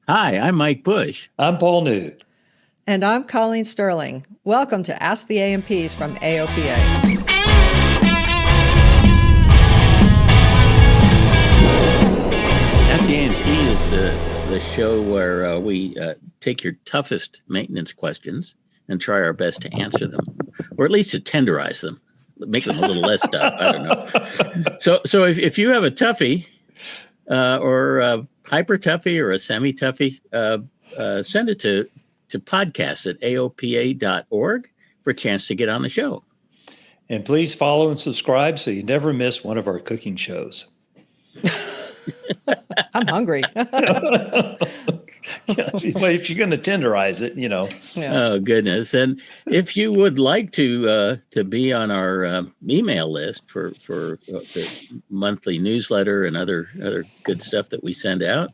Hi, I'm Mike Bush. I'm Paul New. And I'm Colleen Sterling. Welcome to Ask the A&Ps from AOPA. Ask the A&P is the show where we take your toughest maintenance questions and try our best to answer them, or at least to tenderize them, make them a little less tough. I don't know. So if you have a toughie or a hyper toughie or a semi toughie, send it to podcast@aopa.org for a chance to get on the show. And please follow and subscribe so you never miss one of our cooking shows. I'm hungry. If you're going to tenderize it, Yeah. Oh, goodness. And if you would like to be on our email list for the monthly newsletter and other good stuff that we send out,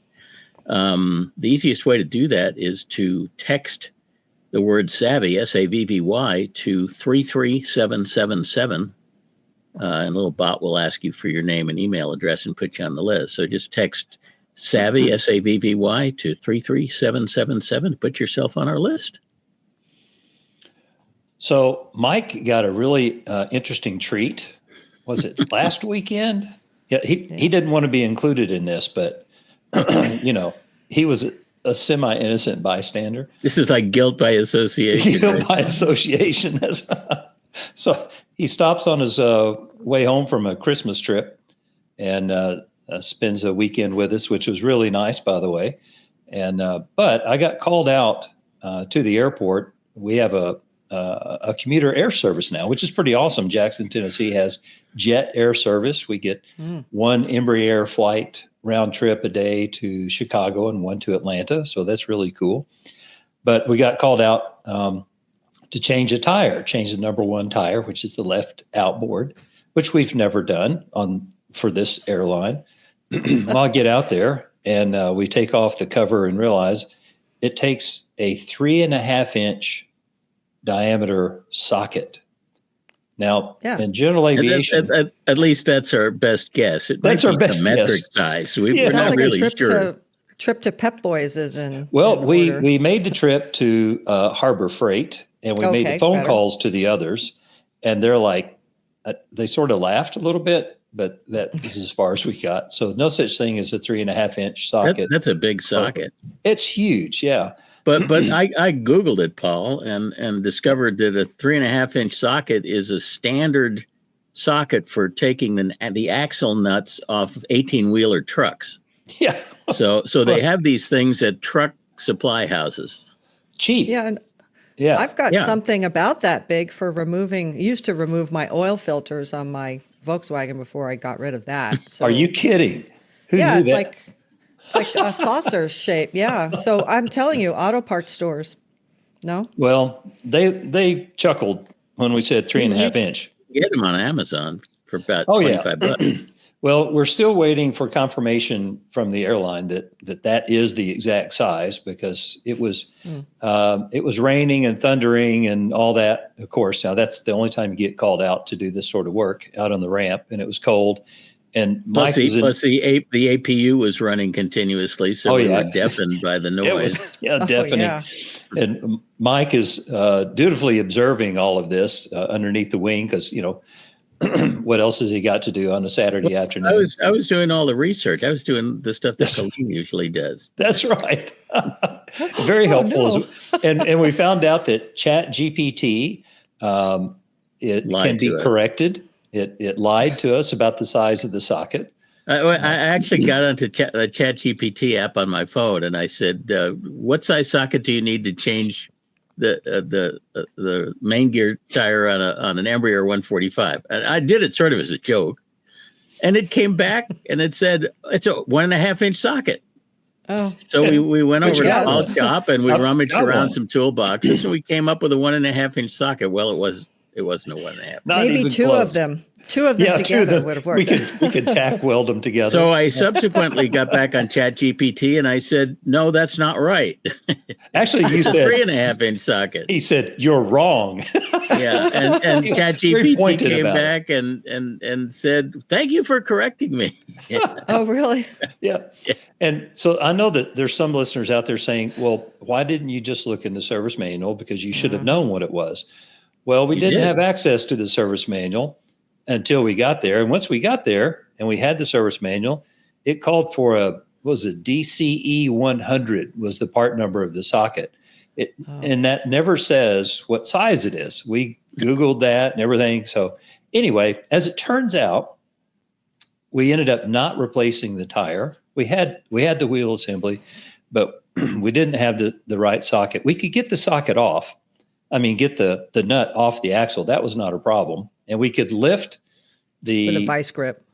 the easiest way to do that is to text the word SAVVY, SAVVY, to 33777. And a little bot will ask you for your name and email address and put you on the list. So just text SAVVY, SAVVY, to 33777 to put yourself on our list. So Mike got a really interesting treat. Was it last weekend? Yeah, he didn't want to be included in this, but he was a semi-innocent bystander. This is like guilt by association. Guilt by association. That's so he stops on his way home from a Christmas trip and spends a weekend with us, which was really nice, by the way. And but I got called out to the airport. We have a commuter air service now, which is pretty awesome. Jackson, Tennessee has jet air service. We get one Embraer flight round trip a day to Chicago and one to Atlanta. So that's really cool. But we got called out to change a tire, change the number one tire, which is the left outboard, which we've never done for this airline. Well, I get out there and we take off the cover and realize it takes a 3.5-inch diameter socket. Now, in general aviation, at least that's our best guess. That's our best metric guess. Size. We're not like really sure. Trip to Pep Boys is in. Well, we made the trip to Harbor Freight, and we made the phone calls to the others, and they're like, they sort of laughed a little bit, but that is as far as we got. So no such thing as a 3.5-inch socket. That's a big socket. It's huge, yeah. But I Googled it, Paul, and discovered that a 3.5-inch socket is a standard socket for taking the axle nuts off of 18-wheeler trucks. Yeah. So they have these things at truck supply houses. Cheap. Yeah. And I've got something about that big for used to remove my oil filters on my Volkswagen before I got rid of that. So, are you kidding? Who knew it's that? It's like a saucer shape. Yeah. So I'm telling you, auto parts stores. No? Well, they chuckled when we said 3.5-inch. Get them on Amazon for about $25. Well, we're still waiting for confirmation from the airline that is the exact size, because it was raining and thundering and all that. Of course, now that's the only time you get called out to do this sort of work out on the ramp, and it was cold. And Mike the APU was running continuously, so we were deafened by the noise. Deafening. Yeah. And Mike is dutifully observing all of this underneath the wing, because what else has he got to do on a Saturday afternoon? I was doing all the research. I was doing the stuff that Colleen usually does. That's right. Very helpful. No. And we found out that ChatGPT it can be corrected. It lied to us about the size of the socket. I actually got onto the ChatGPT app on my phone, and I said, "What size socket do you need to change the main gear tire on an Embraer 145?" And I did it sort of as a joke, and it came back and it said it's a 1.5-inch socket. Oh, so we went over to Paul's shop and we rummaged around some toolboxes, and we came up with a 1.5-inch socket. Well, it It wasn't a 1.5. Not Maybe even two close. of them. Two of them together would have worked. We could tack weld them together. So I subsequently got back on ChatGPT and I said, no, that's not right. Actually, you It's a said 3.5-inch socket. he said you're wrong. Yeah, and Very ChatGPT pointed came about back and said, "Thank you for correcting me." Oh, really? Yeah. And so I know that there's some listeners out there saying, well, why didn't you just look in the service manual? Because you should have known what it was. Well, we You didn't did. have access to the service manual until we got there. And once we got there and we had the service manual, it called for DCE 100 was the part number of the socket. And that never says what size it is. We Googled that and everything. So anyway, as it turns out, we ended up not replacing the tire. We had the wheel assembly, but we didn't have the right socket. We could get the socket off. I mean, get the nut off the axle. That was not a problem. And we could lift With a vice grip.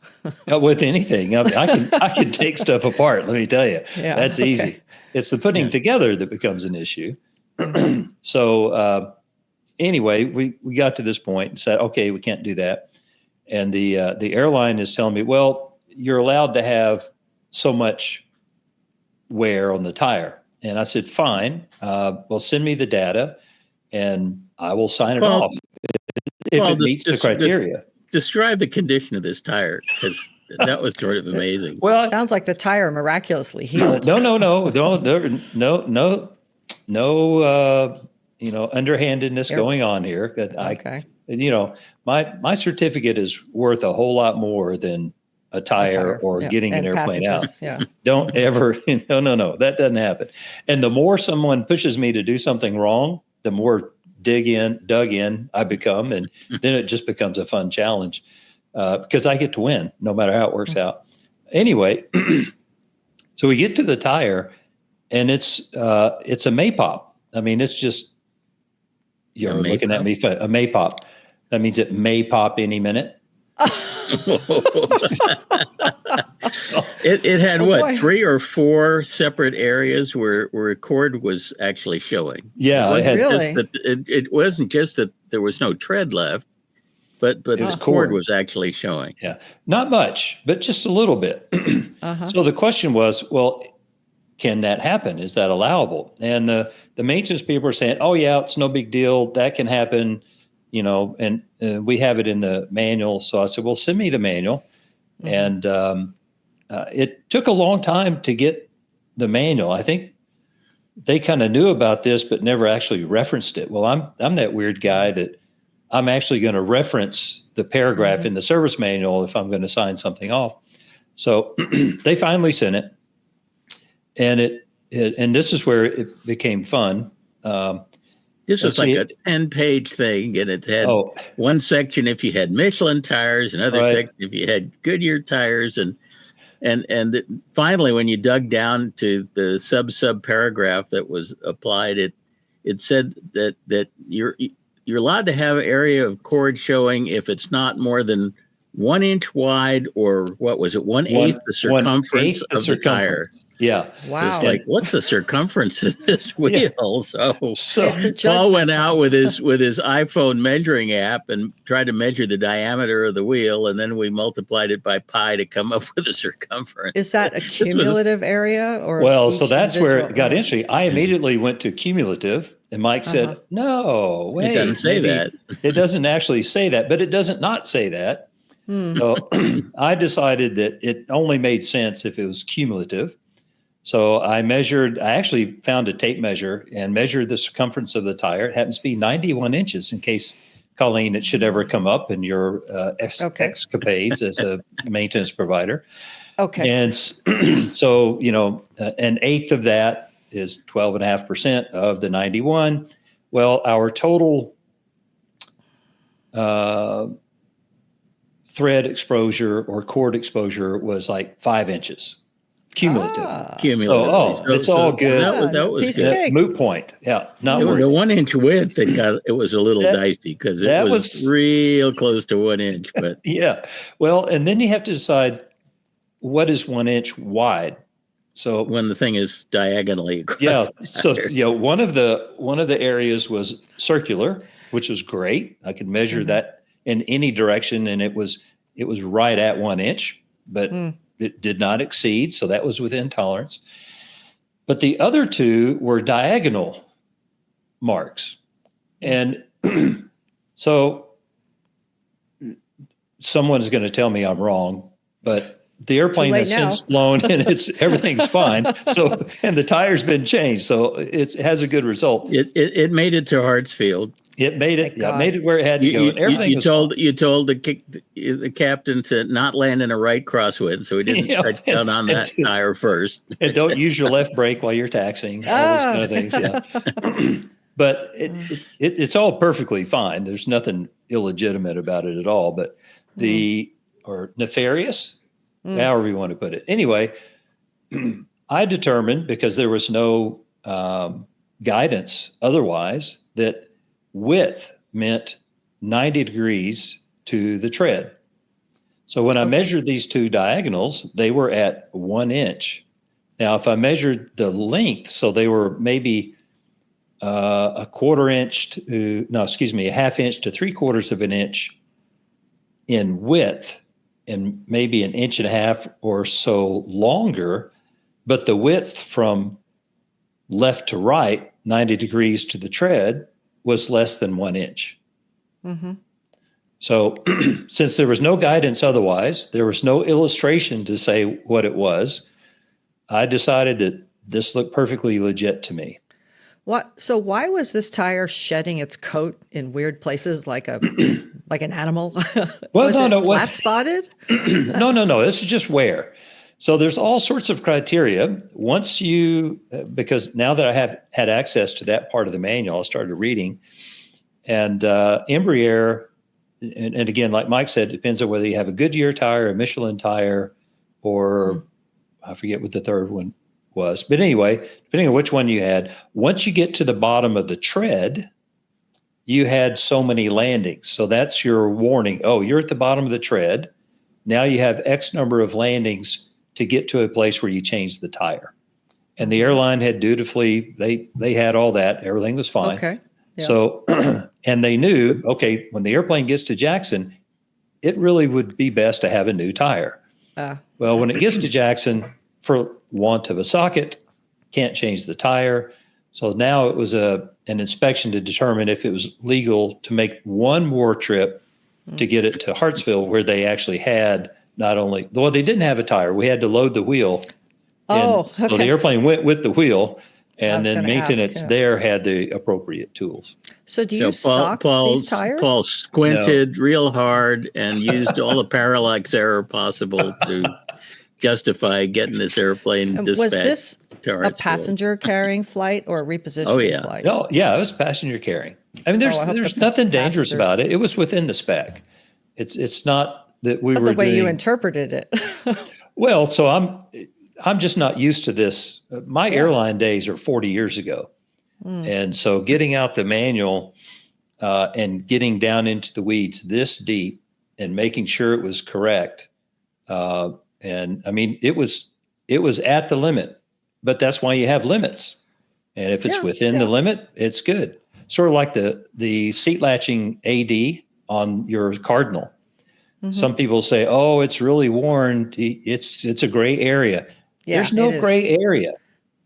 with anything. I mean, I can take stuff apart. Let me tell you, Yeah, that's okay. easy. It's the putting together that becomes an issue. So anyway, we got to this point and said, okay, we can't do that. And the airline is telling me, well, you're allowed to have so much wear on the tire. And I said, fine. Well, send me the data, and I will sign it off if it meets the criteria. Describe the condition of this tire, because that was sort of amazing. Well, Sounds like the tire miraculously healed. no, underhandedness going on here. Okay. My certificate is worth a whole lot more than a tire or yeah. getting an And airplane out. passengers, Yeah. Don't ever, no, that doesn't happen. And the more someone pushes me to do something wrong, the more dug in I become. And then it just becomes a fun challenge because I get to win no matter how it works out. Anyway, so we get to the tire and it's a Maypop. I mean, it's just, you're looking at me, a Maypop. That means it may pop any minute. It had boy. 3 or 4 separate areas where a cord was actually showing. Yeah, It wasn't just that there was no tread left, but the cord was actually showing. Yeah, not much, but just a little bit. So the question was, well, can that happen? Is that allowable? And the maintenance people are saying, oh yeah, it's no big deal. That can happen, and we have it in the manual. So I said, well, send me the manual. And it took a long time to get the manual. I think they kind of knew about this, but never actually referenced it. Well, I'm that weird guy that I'm actually going to reference the paragraph in the service manual if I'm going to sign something off. So they finally sent it. And and this is where it became fun. This was like a 10-page thing, and it had one section if you had Michelin tires, another section if you had Goodyear tires, and finally, when you dug down to the sub paragraph that was applied, it said that you're allowed to have an area of cord showing if it's not more than 1 inch wide, or what was it, 1/8 the circumference of the tire. Yeah. Wow. It's like, what's the circumference of this wheel? Yeah. So Paul went out with his iPhone measuring app and tried to measure the diameter of the wheel, and then we multiplied it by pi to come up with the circumference. Is that a cumulative area, or? Well, so that's where it got interesting. I immediately went to cumulative, and Mike said, "No, wait, it doesn't say that. It doesn't actually say that, but it doesn't not say that." So I decided that it only made sense if it was cumulative. So I actually found a tape measure and measured the circumference of the tire. It happens to be 91 inches, in case, Colleen, it should ever come up in your escapades as a maintenance provider. Okay. And so, an eighth of that is 12.5% of the 91. Well, our total thread exposure or cord exposure was like 5 inches. Cumulative. So, it's all good. That was piece of good. cake. Moot point. Yeah. Not The worried. 1 inch width, it was a little dicey because it was real close to 1 inch. But yeah. Well, and then you have to decide what is 1 inch wide. So when the thing is diagonally across. So one of the areas was circular, which was great. I could measure that in any direction, and it was right at 1 inch, but it did not exceed, so that was within tolerance. But the other two were diagonal marks. And so someone is going to tell me I'm wrong, but the airplane has since flown and everything's fine. So, and the tire's been changed, so it has a good result. It made it to Hartsfield. It made it. Yeah, made it where it had to go. And everything you told the captain to not land in a right crosswind, so he didn't touch down on that tire first. And don't use your left brake while you're taxiing. All those kind of things. Yeah. But it's all perfectly fine. There's nothing illegitimate about it at all. But or nefarious, however you want to put it. Anyway, I determined, because there was no guidance otherwise, that width meant 90 degrees to the tread. So when I measured these two diagonals, they were at 1 inch. Now, if I measured the length, so they were maybe a half inch to 3/4 of an inch in width, and maybe 1.5 inches or so longer, but the width from left to right, 90 degrees to the tread, was less than 1 inch. So since there was no guidance otherwise, there was no illustration to say what it was, I decided that this looked perfectly legit to me. So why was this tire shedding its coat in weird places like an animal? Well, was it flat spotted? No. This is just wear. So there's all sorts of criteria. Once because now that I have had access to that part of the manual, I started reading, and Embraer, and again, like Mike said, it depends on whether you have a Goodyear tire, a Michelin tire, or I forget what the third one was. But anyway, depending on which one you had, once you get to the bottom of the tread, you had so many landings. So that's your warning. Oh, you're at the bottom of the tread. Now you have X number of landings to get to a place where you change the tire. And the airline had dutifully, they had all that. Everything was fine. Okay. Yeah. So, and they knew, okay, when the airplane gets to Jackson, it really would be best to have a new tire. Well, when it gets to Jackson, for want of a socket, can't change the tire. So now it was an inspection to determine if it was legal to make one more trip to get it to Hartsfield, where they actually had they didn't have a tire. We had to load the wheel. So the airplane went with the wheel, and then maintenance there had the appropriate tools. So do you stock these tires? Paul squinted real hard and used all the parallax error possible to justify getting this airplane dispatched. Was this a passenger carrying flight or a repositioning flight? No, it was passenger carrying. I mean, there's nothing dangerous about it. It was within the spec. It's not that we were the way you interpreted it. Well, so I'm just not used to this. My airline days are 40 years ago. And so getting out the manual and getting down into the weeds this deep and making sure it was correct. And I mean, it was at the limit, but that's why you have limits. And if it's within the limit, it's good. Sort of like the seat latching AD on your Cardinal. Some people say, "Oh, it's really worn. It's a gray area." Yeah, there's no gray area.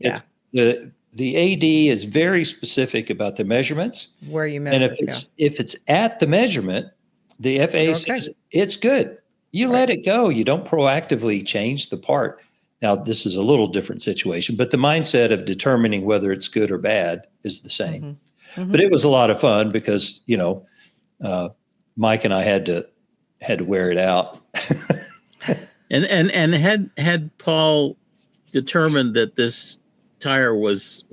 Yeah. It's the AD is very specific about the measurements. Where you measure, and if it's at the measurement, the FAA says it's good. You let it go. You don't proactively change the part. Now, this is a little different situation, but the mindset of determining whether it's good or bad is the same. But it was a lot of fun because Mike and I had to wear it out. and had Paul determined that this tire was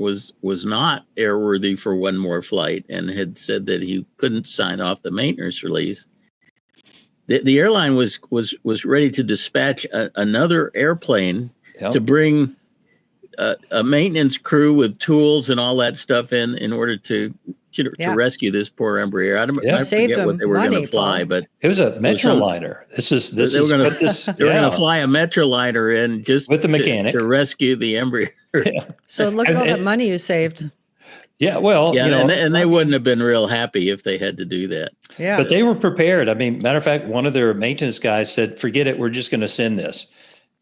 not airworthy for one more flight and had said that he couldn't sign off the maintenance release, the airline was ready to dispatch another airplane to bring a maintenance crew with tools and all that stuff in order to rescue this poor Embraer. I forget what they were going to fly, but it was a Metroliner. They were going to fly a Metroliner in just with the mechanic to rescue the Embraer. So look at all that money you saved. Yeah, well, Yeah, you know, and they wouldn't have been real happy if they had to do that. Yeah. but they were prepared. I mean, matter of fact, one of their maintenance guys said, "Forget it, we're just going to send this."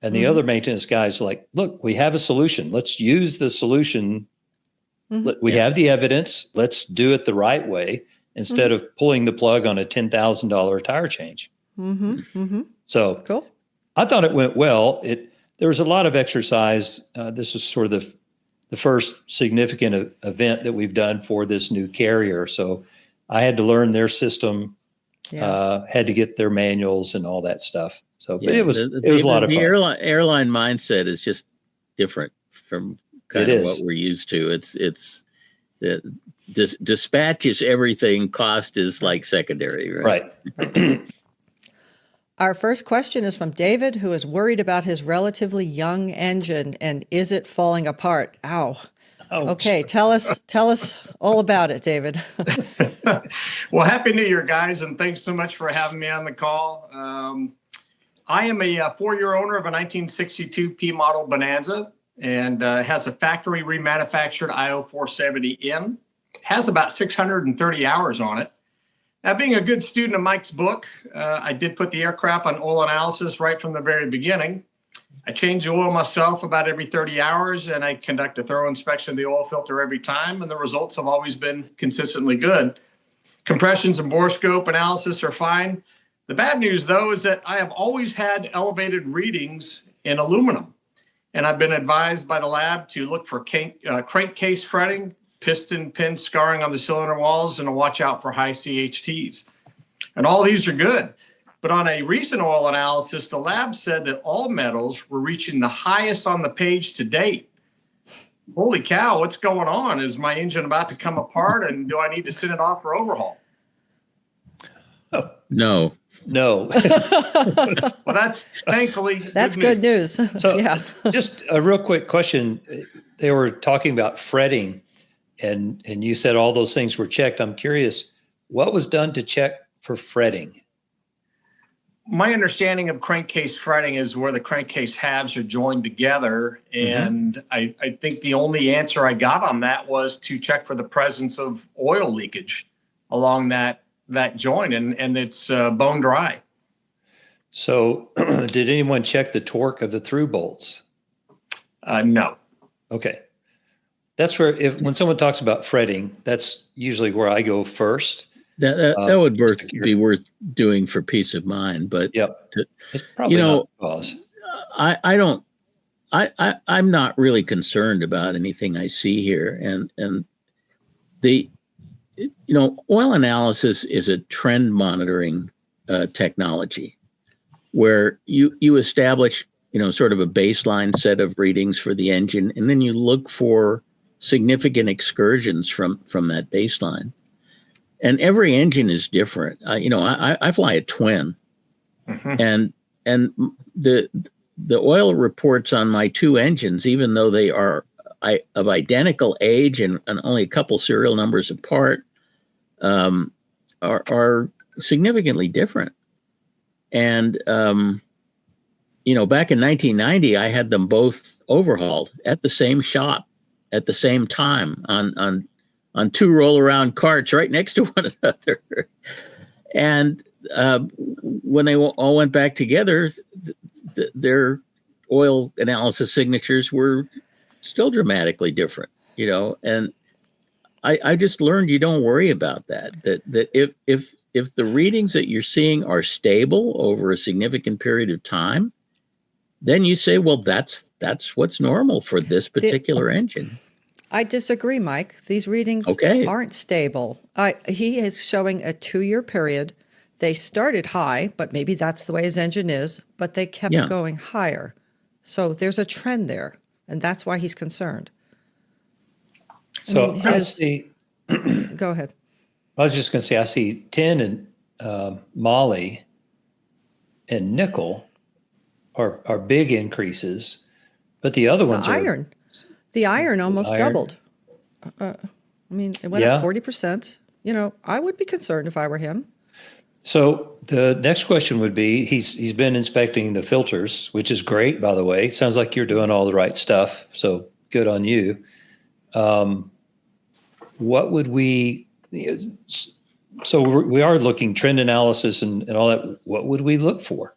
And the other maintenance guy's like, "Look, we have a solution. Let's use the solution. We have the evidence. Let's do it the right way instead of pulling the plug on a $10,000 tire change." So Cool. I thought it went well. There was a lot of exercise. This was sort of the first significant event that we've done for this new carrier. So I had to learn their system, had to get their manuals and all that stuff. So but it was a lot of fun. The airline mindset is just different from kind of what we're used to. It's dispatch is everything. Cost is like secondary, right? Right. Our first question is from David, who is worried about his relatively young engine and is it falling apart? Ow. Ouch. Okay, tell us all about it, David. Well, Happy New Year, guys, and thanks so much for having me on the call. I am a 4-year owner of a 1962 P model Bonanza, and has a factory remanufactured IO470M. Has about 630 hours on it. Now, being a good student of Mike's book, I did put the aircraft on oil analysis right from the very beginning. I change the oil myself about every 30 hours, and I conduct a thorough inspection of the oil filter every time, and the results have always been consistently good. Compressions and borescope analysis are fine. The bad news, though, is that I have always had elevated readings in aluminum, and I've been advised by the lab to look for crankcase fretting, piston pin scarring on the cylinder walls, and to watch out for high CHTs. And all these are good. But on a recent oil analysis, the lab said that all metals were reaching the highest on the page to date. Holy cow, what's going on? Is my engine about to come apart, and do I need to send it off for overhaul? No. No. Well, that's thankfully That's good news. So Yeah. just a real quick question. They were talking about fretting, and you said all those things were checked. I'm curious, what was done to check for fretting? My understanding of crankcase fretting is where the crankcase halves are joined together. And I think the only answer I got on that was to check for the presence of oil leakage along that joint, and it's bone dry. So did anyone check the torque of the through bolts? No. Okay. That's where, when someone talks about fretting, that's usually where I go first. That would be worth doing for peace of mind. But it's probably not the cause. I'm not really concerned about anything I see here. And oil analysis is a trend monitoring technology where you establish, sort of a baseline set of readings for the engine, and then you look for significant excursions from that baseline. And every engine is different. I fly a twin, and the oil reports on my two engines, even though they are of identical age and only a couple serial numbers apart, are significantly different. And back in 1990, I had them both overhauled at the same shop at the same time on two roll-around carts right next to one another. And when they all went back together, their oil analysis signatures were still dramatically different, and I just learned you don't worry about that if the readings that you're seeing are stable over a significant period of time, then you say, well, that's what's normal for this particular engine. I disagree, Mike. These readings aren't stable. He is showing a 2-year period. They started high, but maybe that's the way his engine is, but they kept going higher. So there's a trend there, and that's why he's concerned. So I see. Go ahead. I was just going to say, I see tin and moly and nickel are big increases, but the other ones are... The iron almost doubled. It went up 40%. I would be concerned if I were him. So the next question would be, he's been inspecting the filters, which is great, by the way. Sounds like you're doing all the right stuff. So good on you. what would we? So we are looking trend analysis and all that. What would we look for?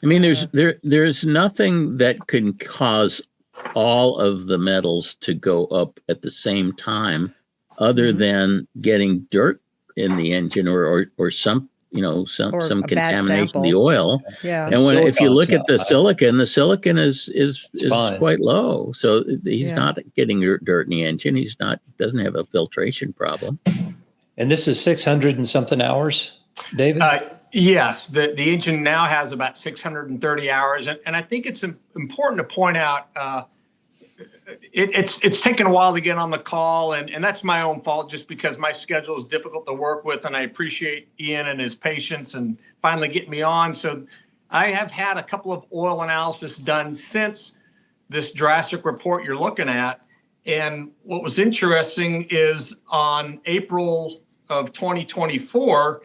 I mean, there's nothing that can cause all of the metals to go up at the same time, other than getting dirt in the engine or some some contamination of the oil. Yeah. And if you look at the silicon is quite low, so he's not getting dirt in the engine. Doesn't have a filtration problem. And this is 600 and something hours, David? Yes, the engine now has about 630 hours, and I think it's important to point out it's taken a while to get on the call, and that's my own fault, just because my schedule is difficult to work with, and I appreciate Ian and his patience and finally getting me on. So I have had a couple of oil analysis done since this drastic report you're looking at, and what was interesting is on April of 2024,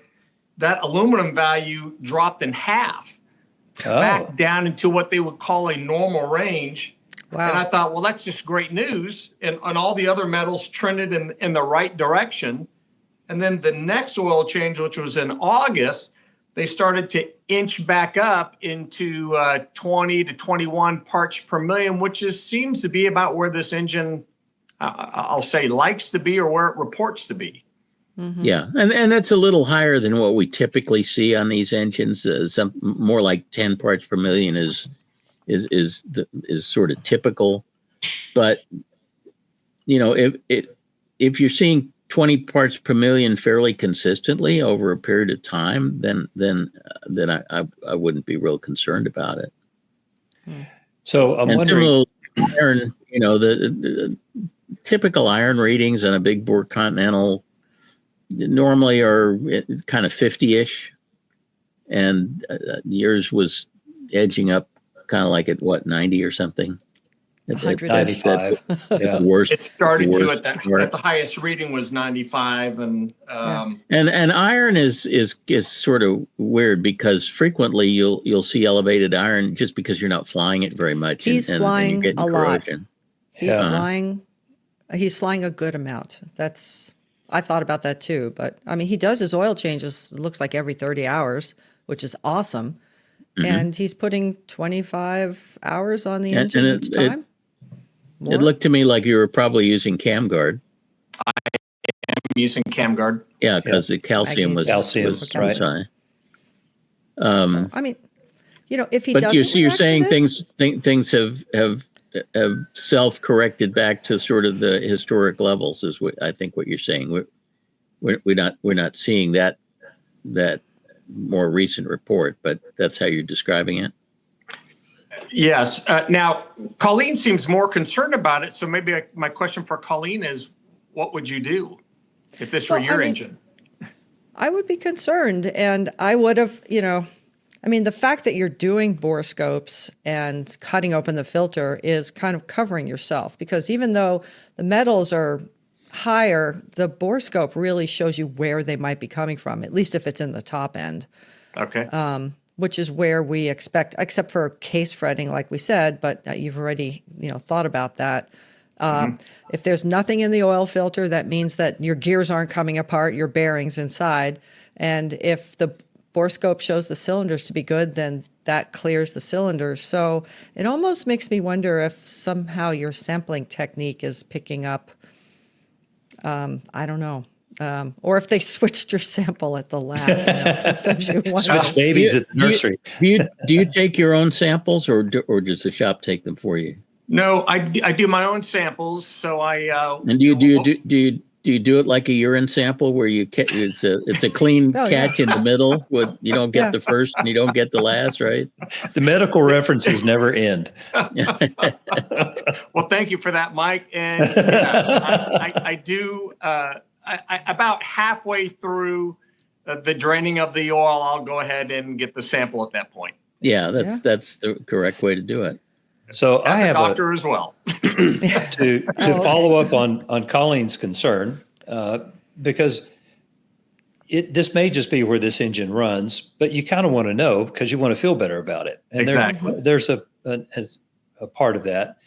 that aluminum value dropped in half, back down into what they would call a normal range. Wow. And I thought, well, that's just great news. And all the other metals trended in the right direction. And then the next oil change, which was in August, they started to inch back up into 20 to 21 parts per million, which seems to be about where this engine, I'll say, likes to be, or where it reports to be. Mm-hmm. Yeah, and that's a little higher than what we typically see on these engines. Some more like 10 parts per million is sort of typical. But if you're seeing 20 parts per million fairly consistently over a period of time, then I wouldn't be real concerned about it. So I'm wondering, iron, the typical iron readings on a big bore Continental normally are kind of 50-ish, and yours was edging up kind of like at 90 or something. 95. Yeah. Worst. It started to at the highest reading was 95, and iron is sort of weird, because frequently you'll see elevated iron just because you're not flying it very much. He's flying a lot. Corrosion. He's flying a good amount. I thought about that too, but I mean, he does his oil changes, it looks like every 30 hours, which is awesome. Mm-hmm. And he's putting 25 hours on the engine each time. It looked to me like you were probably using CamGuard. I am using CamGuard. Yeah, because the calcium was right. high. I mean, if he doesn't, you're saying things have self-corrected back to sort of the historic levels, is what I think what you're saying. We're not seeing that more recent report, but that's how you're describing it. Yes. Now, Colleen seems more concerned about it. So maybe my question for Colleen is, what would you do if this were your engine? I would be concerned, and I would have, the fact that you're doing borescopes and cutting open the filter is kind of covering yourself, because even though the metals are higher, the borescope really shows you where they might be coming from, at least if it's in the top end. Okay. Which is where we expect, except for case fretting, like we said, but you've already, thought about that. If there's nothing in the oil filter, that means that your gears aren't coming apart, your bearings inside. And if the borescope shows the cylinders to be good, then that clears the cylinders. So it almost makes me wonder if somehow your sampling technique is picking up, I don't know. Or if they switched your sample at the lab. Sometimes you wonder. Switch babies at the nursery. Do you take your own samples, or does the shop take them for you? No, I do my own samples. So and do you do it like a urine sample, where it's a clean catch in the middle, with you don't get the first and you don't get the last, right? The medical references never end. Well, thank you for that, Mike. And I do. About halfway through the draining of the oil, I'll go ahead and get the sample at that point. Yeah, that's the correct way to do it. So I have a doctor as well. to follow up on Colleen's concern, because this may just be where this engine runs, but you kind of want to know, because you want to feel better about it. And exactly. There's a part of that.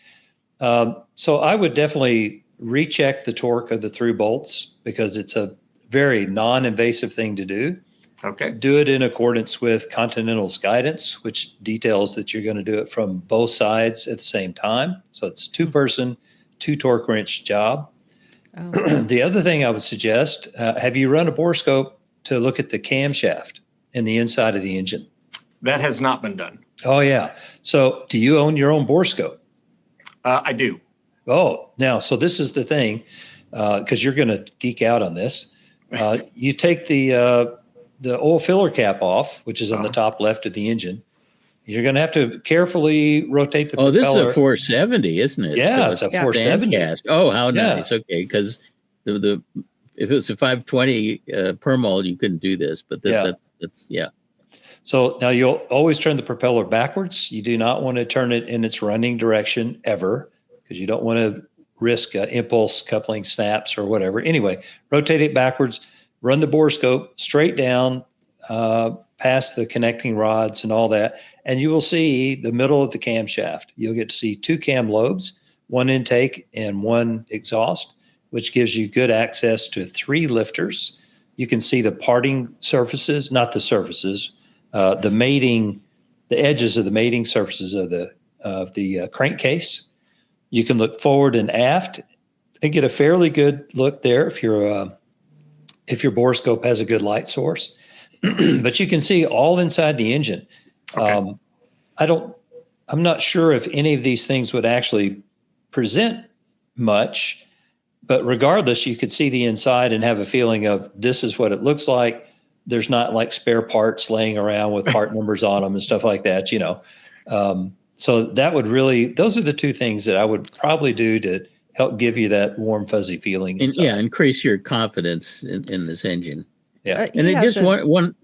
So I would definitely recheck the torque of the through bolts because it's a very non-invasive thing to do. Okay. Do it in accordance with Continental's guidance, which details that you're going to do it from both sides at the same time. So it's 2-person, 2 torque wrench job. Oh. The other thing I would suggest, have you run a borescope to look at the camshaft and the inside of the engine? That has not been done. Oh, yeah. So do you own your own borescope? I do. Oh, now, so this is the thing, because you're going to geek out on this. You take the oil filler cap off, which is on the top left of the engine. You're going to have to carefully rotate the propeller. This is a 470, isn't it? Yeah, it's a 470. Sandcast. Oh, how Yeah. nice. Okay, because the if it was a 520 per mold, you couldn't do this. But that's yeah. So now you'll always turn the propeller backwards. You do not want to turn it in its running direction ever, because you don't want to risk impulse coupling snaps or whatever. Anyway, rotate it backwards, run the borescope straight down, past the connecting rods and all that, and you will see the middle of the camshaft. You'll get to see 2 cam lobes, 1 intake and 1 exhaust, which gives you good access to 3 lifters. You can see the parting surfaces, not the surfaces, the edges of the mating surfaces of the crankcase. You can look forward and aft and get a fairly good look there if your borescope has a good light source. But you can see all inside the engine. Okay. I'm not sure if any of these things would actually present much, but regardless, you could see the inside and have a feeling of this is what it looks like. There's not like spare parts laying around with part numbers on them and stuff like that, So that would those are the 2 things that I would probably do to help give you that warm, fuzzy feeling. And, increase your confidence in this engine. Yeah. And it just one.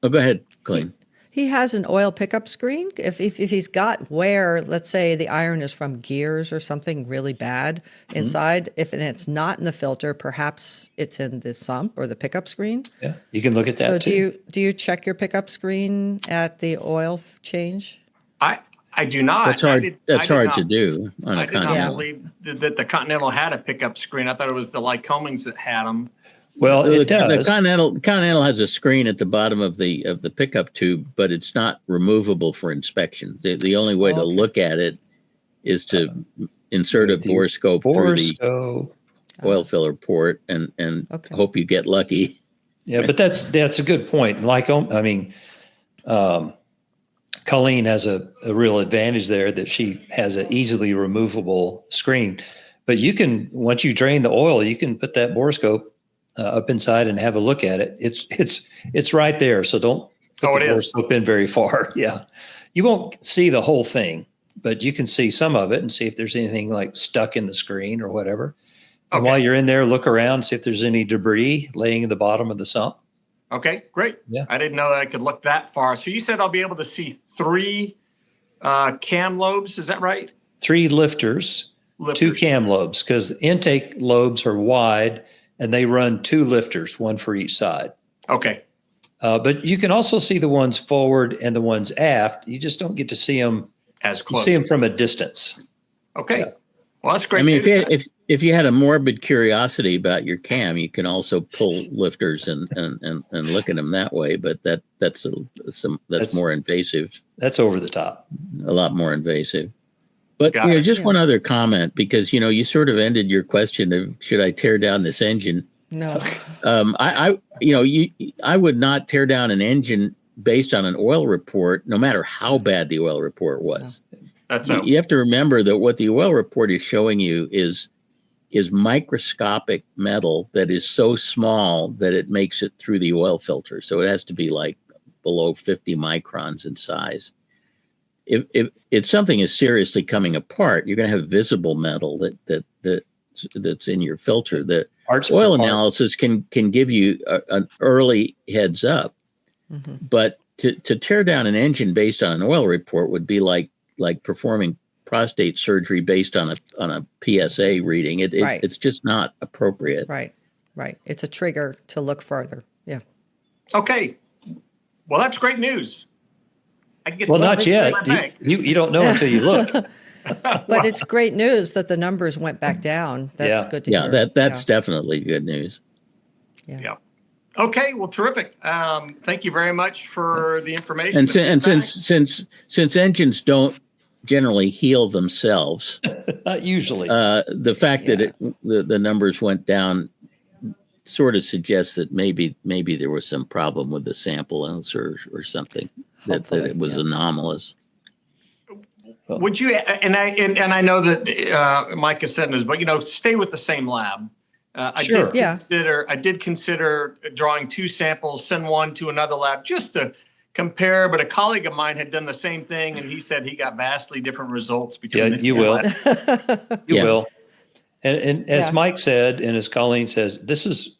Oh, go ahead, Colleen. He has an oil pickup screen. If he's got where, let's say, the iron is from gears or something really bad inside, if it's not in the filter, perhaps it's in the sump or the pickup screen. Yeah, you can look at that too. So do you check your pickup screen at the oil change? I do not. That's hard to do on a I did not Continental. believe that the Continental had a pickup screen. I thought it was the Lycomings that had them. Well, it does. The Continental has a screen at the bottom of the pickup tube, but it's not removable for inspection. The only way to look at it is to insert a borescope through the oil filler port and hope you get lucky. Yeah, but that's a good point. Colleen has a real advantage there that she has an easily removable screen. But you can, once you drain the oil, you can put that borescope up inside and have a look at it. It's right there. So don't put the borescope in very far. Yeah. You won't see the whole thing, but you can see some of it and see if there's anything like stuck in the screen or whatever. Okay. And while you're in there, look around, see if there's any debris laying at the bottom of the sump. Okay, great. Yeah. I didn't know that I could look that far. So you said I'll be able to see 3 cam lobes. Is that right? 3 lifters. 2 cam lobes, because intake lobes are wide and they run 2 lifters, 1 for each side. Okay. But you can also see the ones forward and the ones aft. You just don't get to see them as close. You see them from a distance. Okay. Yeah. Well, that's great. I mean, if you had a morbid curiosity about your cam, you can also pull lifters and look at them that way. But that's more invasive. That's over the top. A lot more invasive. But one other comment, because you sort of ended your question of should I tear down this engine? No. I would not tear down an engine based on an oil report, no matter how bad the oil report was. No. You have to remember that what the oil report is showing you is microscopic metal that is so small that it makes it through the oil filter. So it has to be like below 50 microns in size. If something is seriously coming apart, you're going to have visible metal that's in your filter. The oil analysis can give you an early heads up. Mm-hmm. But to tear down an engine based on an oil report would be like performing prostate surgery based on a PSA reading. It's just not appropriate. Right. It's a trigger to look further. Yeah. Okay. Well, that's great news. Not yet. You don't know until you look. But it's great news that the numbers went back down. That's good to hear. That's definitely good news. Yeah. Okay. Well, terrific. Thank you very much for the information. And since engines don't generally heal themselves, not usually, the fact that the numbers went down sort of suggests that maybe there was some problem with the samples or something that it was anomalous. Would you, and I know that Mike has said this, but stay with the same lab. Sure. I did consider drawing 2 samples, send one to another lab just to compare. But a colleague of mine had done the same thing, and he said he got vastly different results between the 2 you will. You will. And as Yeah. Mike said, and as Colleen says,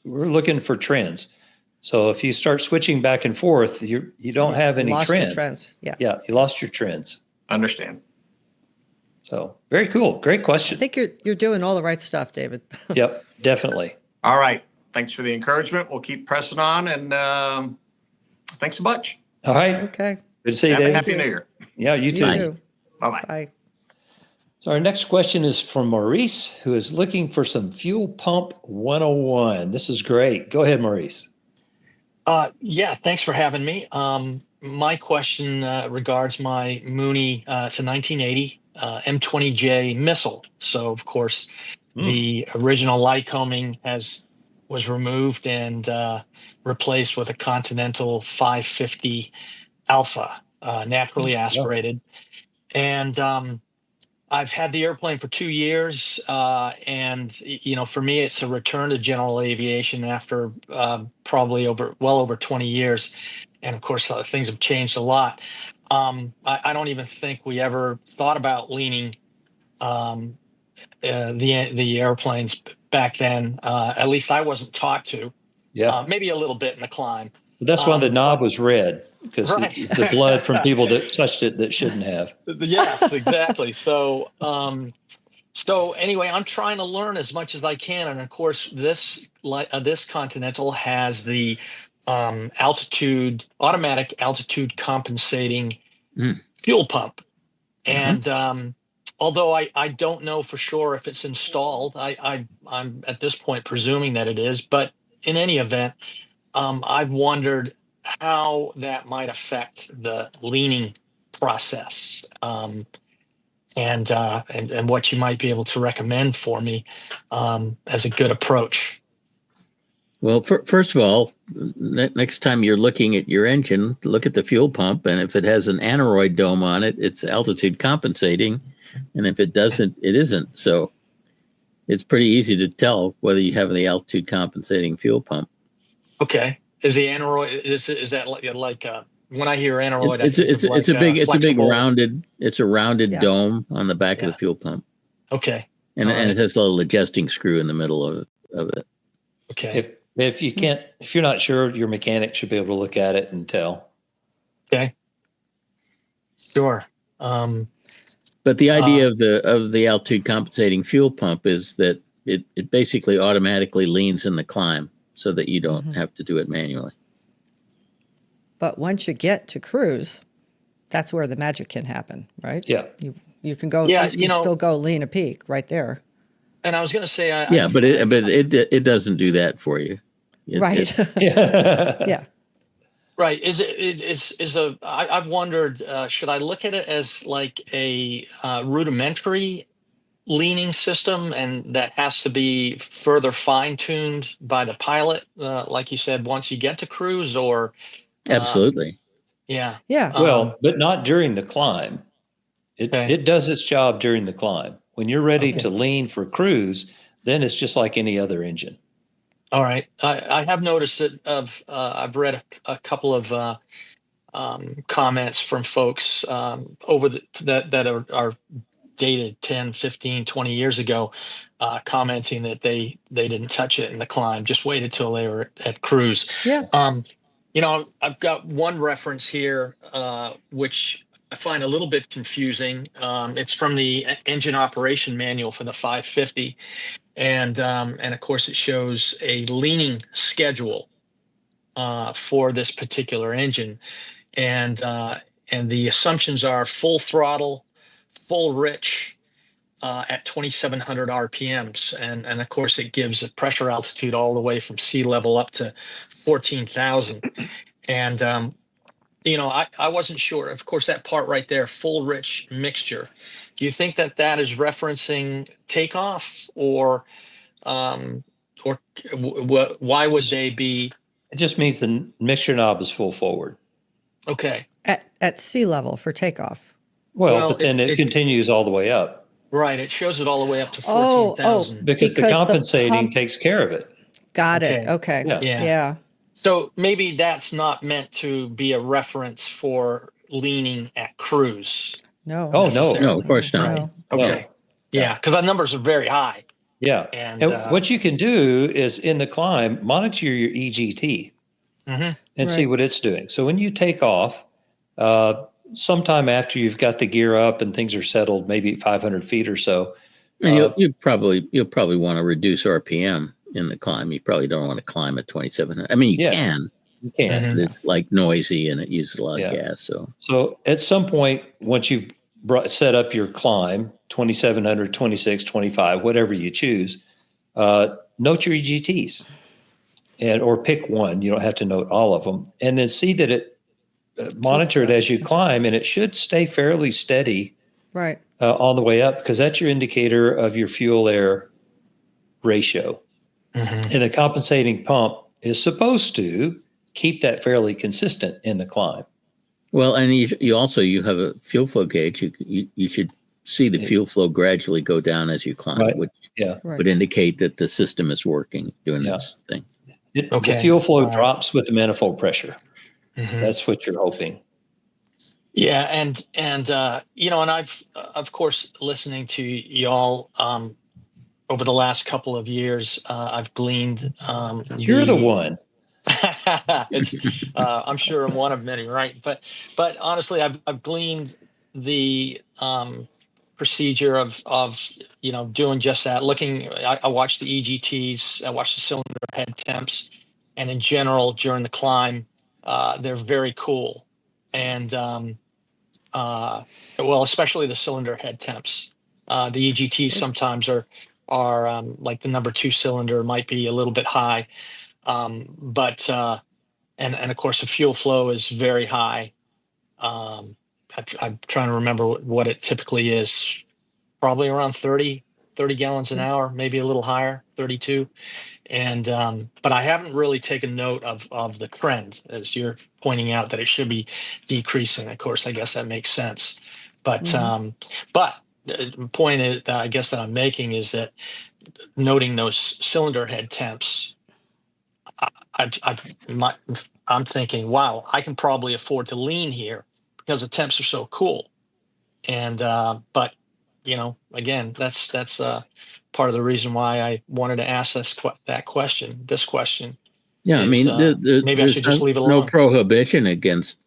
we're looking for trends. So if you start switching back and forth, you don't have any lost trend. Your trends. Yeah. Yeah, you lost your trends. Understand. So very cool. Great question. I think you're doing all the right stuff, David. Yep, definitely. All right. Thanks for the encouragement. We'll keep pressing on, and thanks a bunch. All right. Okay. Good to see you, David. Happy New Year. Yeah, you too. You too. Bye-bye. Bye. So our next question is from Maurice, who is looking for some fuel pump 101. This is great. Go ahead, Maurice. Yeah, thanks for having me. My question regards my Mooney, it's a 1980 M20J missile. So, of course, the original Lycoming was removed and replaced with a Continental 550 Alpha, naturally aspirated. And I've had the airplane for 2 years, and for me, it's a return to general aviation after probably well over 20 years, and of course, things have changed a lot. I don't even think we ever thought about leaning the airplanes back then. At least I wasn't taught to. Yeah, maybe a little bit in the climb. That's why the knob was red, because Right. the blood from people that touched it that shouldn't have. Yes, exactly. So anyway, I'm trying to learn as much as I can, and of course, this Continental has the automatic altitude compensating fuel pump, and although I don't know for sure if it's installed, I'm at this point presuming that it is, but in any event, I've wondered how that might affect the leaning process, and what you might be able to recommend for me as a good approach. Well, first of all, next time you're looking at your engine, look at the fuel pump, and if it has an aneroid dome on it, it's altitude compensating, and if it doesn't, it isn't. So it's pretty easy to tell whether you have the altitude compensating fuel pump. Okay, is the aneroid is that like when I hear aneroid, it's a rounded dome on the back of the fuel pump. Okay, and it has a little adjusting screw in the middle of it. Okay. If you're not sure, your mechanic should be able to look at it and tell. Okay. Sure. But the idea of the altitude compensating fuel pump is that it basically automatically leans in the climb so that you don't have to do it manually. But once you get to cruise, that's where the magic can happen, right? Yeah. You can go. Yeah, you can still go lean a peak right there. And I was going to say, but it doesn't do that for you, right? Yeah. Right. I've wondered, should I look at it as like a rudimentary leaning system, and that has to be further fine-tuned by the pilot, like you said, once you get to cruise, or? Absolutely. Yeah. Well, but not during the climb. It does its job during the climb. When you're ready to lean for cruise, then it's just like any other engine. All right. I have noticed that I've read a couple of comments from folks that are dated 10, 15, 20 years ago, commenting that they didn't touch it in the climb, just waited till they were at cruise. Yeah. I've got one reference here, which I find a little bit confusing. It's from the engine operation manual for the 550. And of course, it shows a leaning schedule for this particular engine. And the assumptions are full throttle, full rich, at 2,700 RPMs, and of course it gives a pressure altitude all the way from sea level up to 14,000. And I wasn't sure. Of course, that part right there, full rich mixture. Do you think that is referencing takeoff, or why would they be? It just means the mixture knob is full forward. Okay. At sea level for takeoff. Well, but then it continues all the way up. Right. It shows it all the way up to 14,000. Because the compensating takes care of it. Got it. Okay. Yeah. So maybe that's not meant to be a reference for leaning at cruise. No. Oh, no, of course not. No. Okay. Yeah, because our numbers are very high. Yeah. And what you can do is in the climb, monitor your EGT and see what it's doing. So when you take off, sometime after you've got the gear up and things are settled, maybe 500 feet or so. And you'll probably want to reduce RPM in the climb. You probably don't want to climb at 2,700. I mean, you can. You can. It's like noisy and it uses a lot of gas. So at some point, once you've set up your climb, 2,700, 26, 25, whatever you choose, note your EGTs or pick one. You don't have to note all of them. And then see that it monitor it as you climb, and it should stay fairly steady on the way up, because that's your indicator of your fuel air ratio. And the compensating pump is supposed to keep that fairly consistent in the climb. Well, and you have a fuel flow gauge. You should see the fuel flow gradually go down as you climb, which would indicate that the system is working, doing this thing. The fuel flow drops with the manifold pressure. That's what you're hoping. Yeah, and I've of course, listening to y'all over the last couple of years, I've gleaned. You're the one. I'm sure I'm one of many, right? But honestly, I've gleaned the procedure of doing just that. I watch the EGTs, I watch the cylinder head temps, and in general during the climb, they're very cool, and especially the cylinder head temps. The EGTs sometimes are like the number 2 cylinder might be a little bit high. But of course the fuel flow is very high. I'm trying to remember what it typically is, probably around 30 gallons an hour, maybe a little higher, 32. And, but I haven't really taken note of the trend, as you're pointing out that it should be decreasing. Of course, I guess that makes sense. But the point is, I guess that I'm making is that noting those cylinder head temps, I'm thinking, wow, I can probably afford to lean here because the temps are so cool. And but again, that's part of the reason why I wanted to ask this question. Yeah, I mean, maybe I should just leave it alone. No prohibition against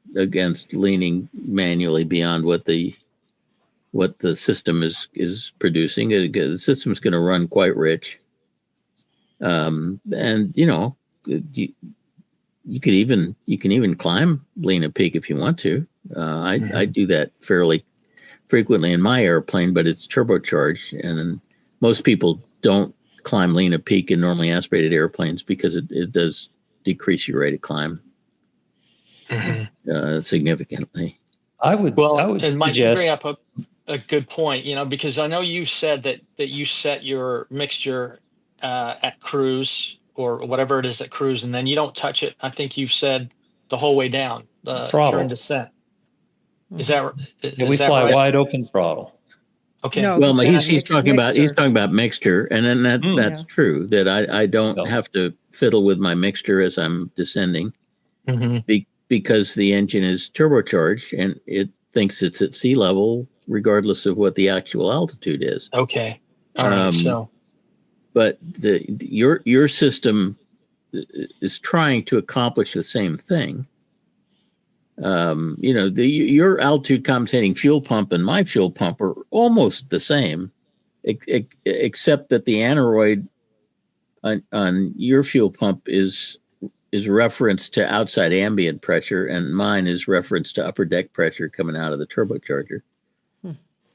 leaning manually beyond what the system is producing. The system's going to run quite rich, and you can even climb lean a peak if you want to. I do that fairly frequently in my airplane, but it's turbocharged, and most people don't climb lean a peak in normally aspirated airplanes because it does decrease your rate of climb significantly. I would and Mike, you suggest bring up a good point, because I know you said that you set your mixture at cruise or whatever it is at cruise, and then you don't touch it. I think you've said the whole way down during descent. Is that? We fly right? Wide open throttle. Okay. No, well, he's talking about mixture, and then that's true. That I don't have to fiddle with my mixture as I'm descending, because the engine is turbocharged and it thinks it's at sea level regardless of what the actual altitude is. Okay. All right. So, but your system is trying to accomplish the same thing. Your altitude compensating fuel pump and my fuel pump are almost the same, except that the aneroid on your fuel pump is referenced to outside ambient pressure, and mine is referenced to upper deck pressure coming out of the turbocharger.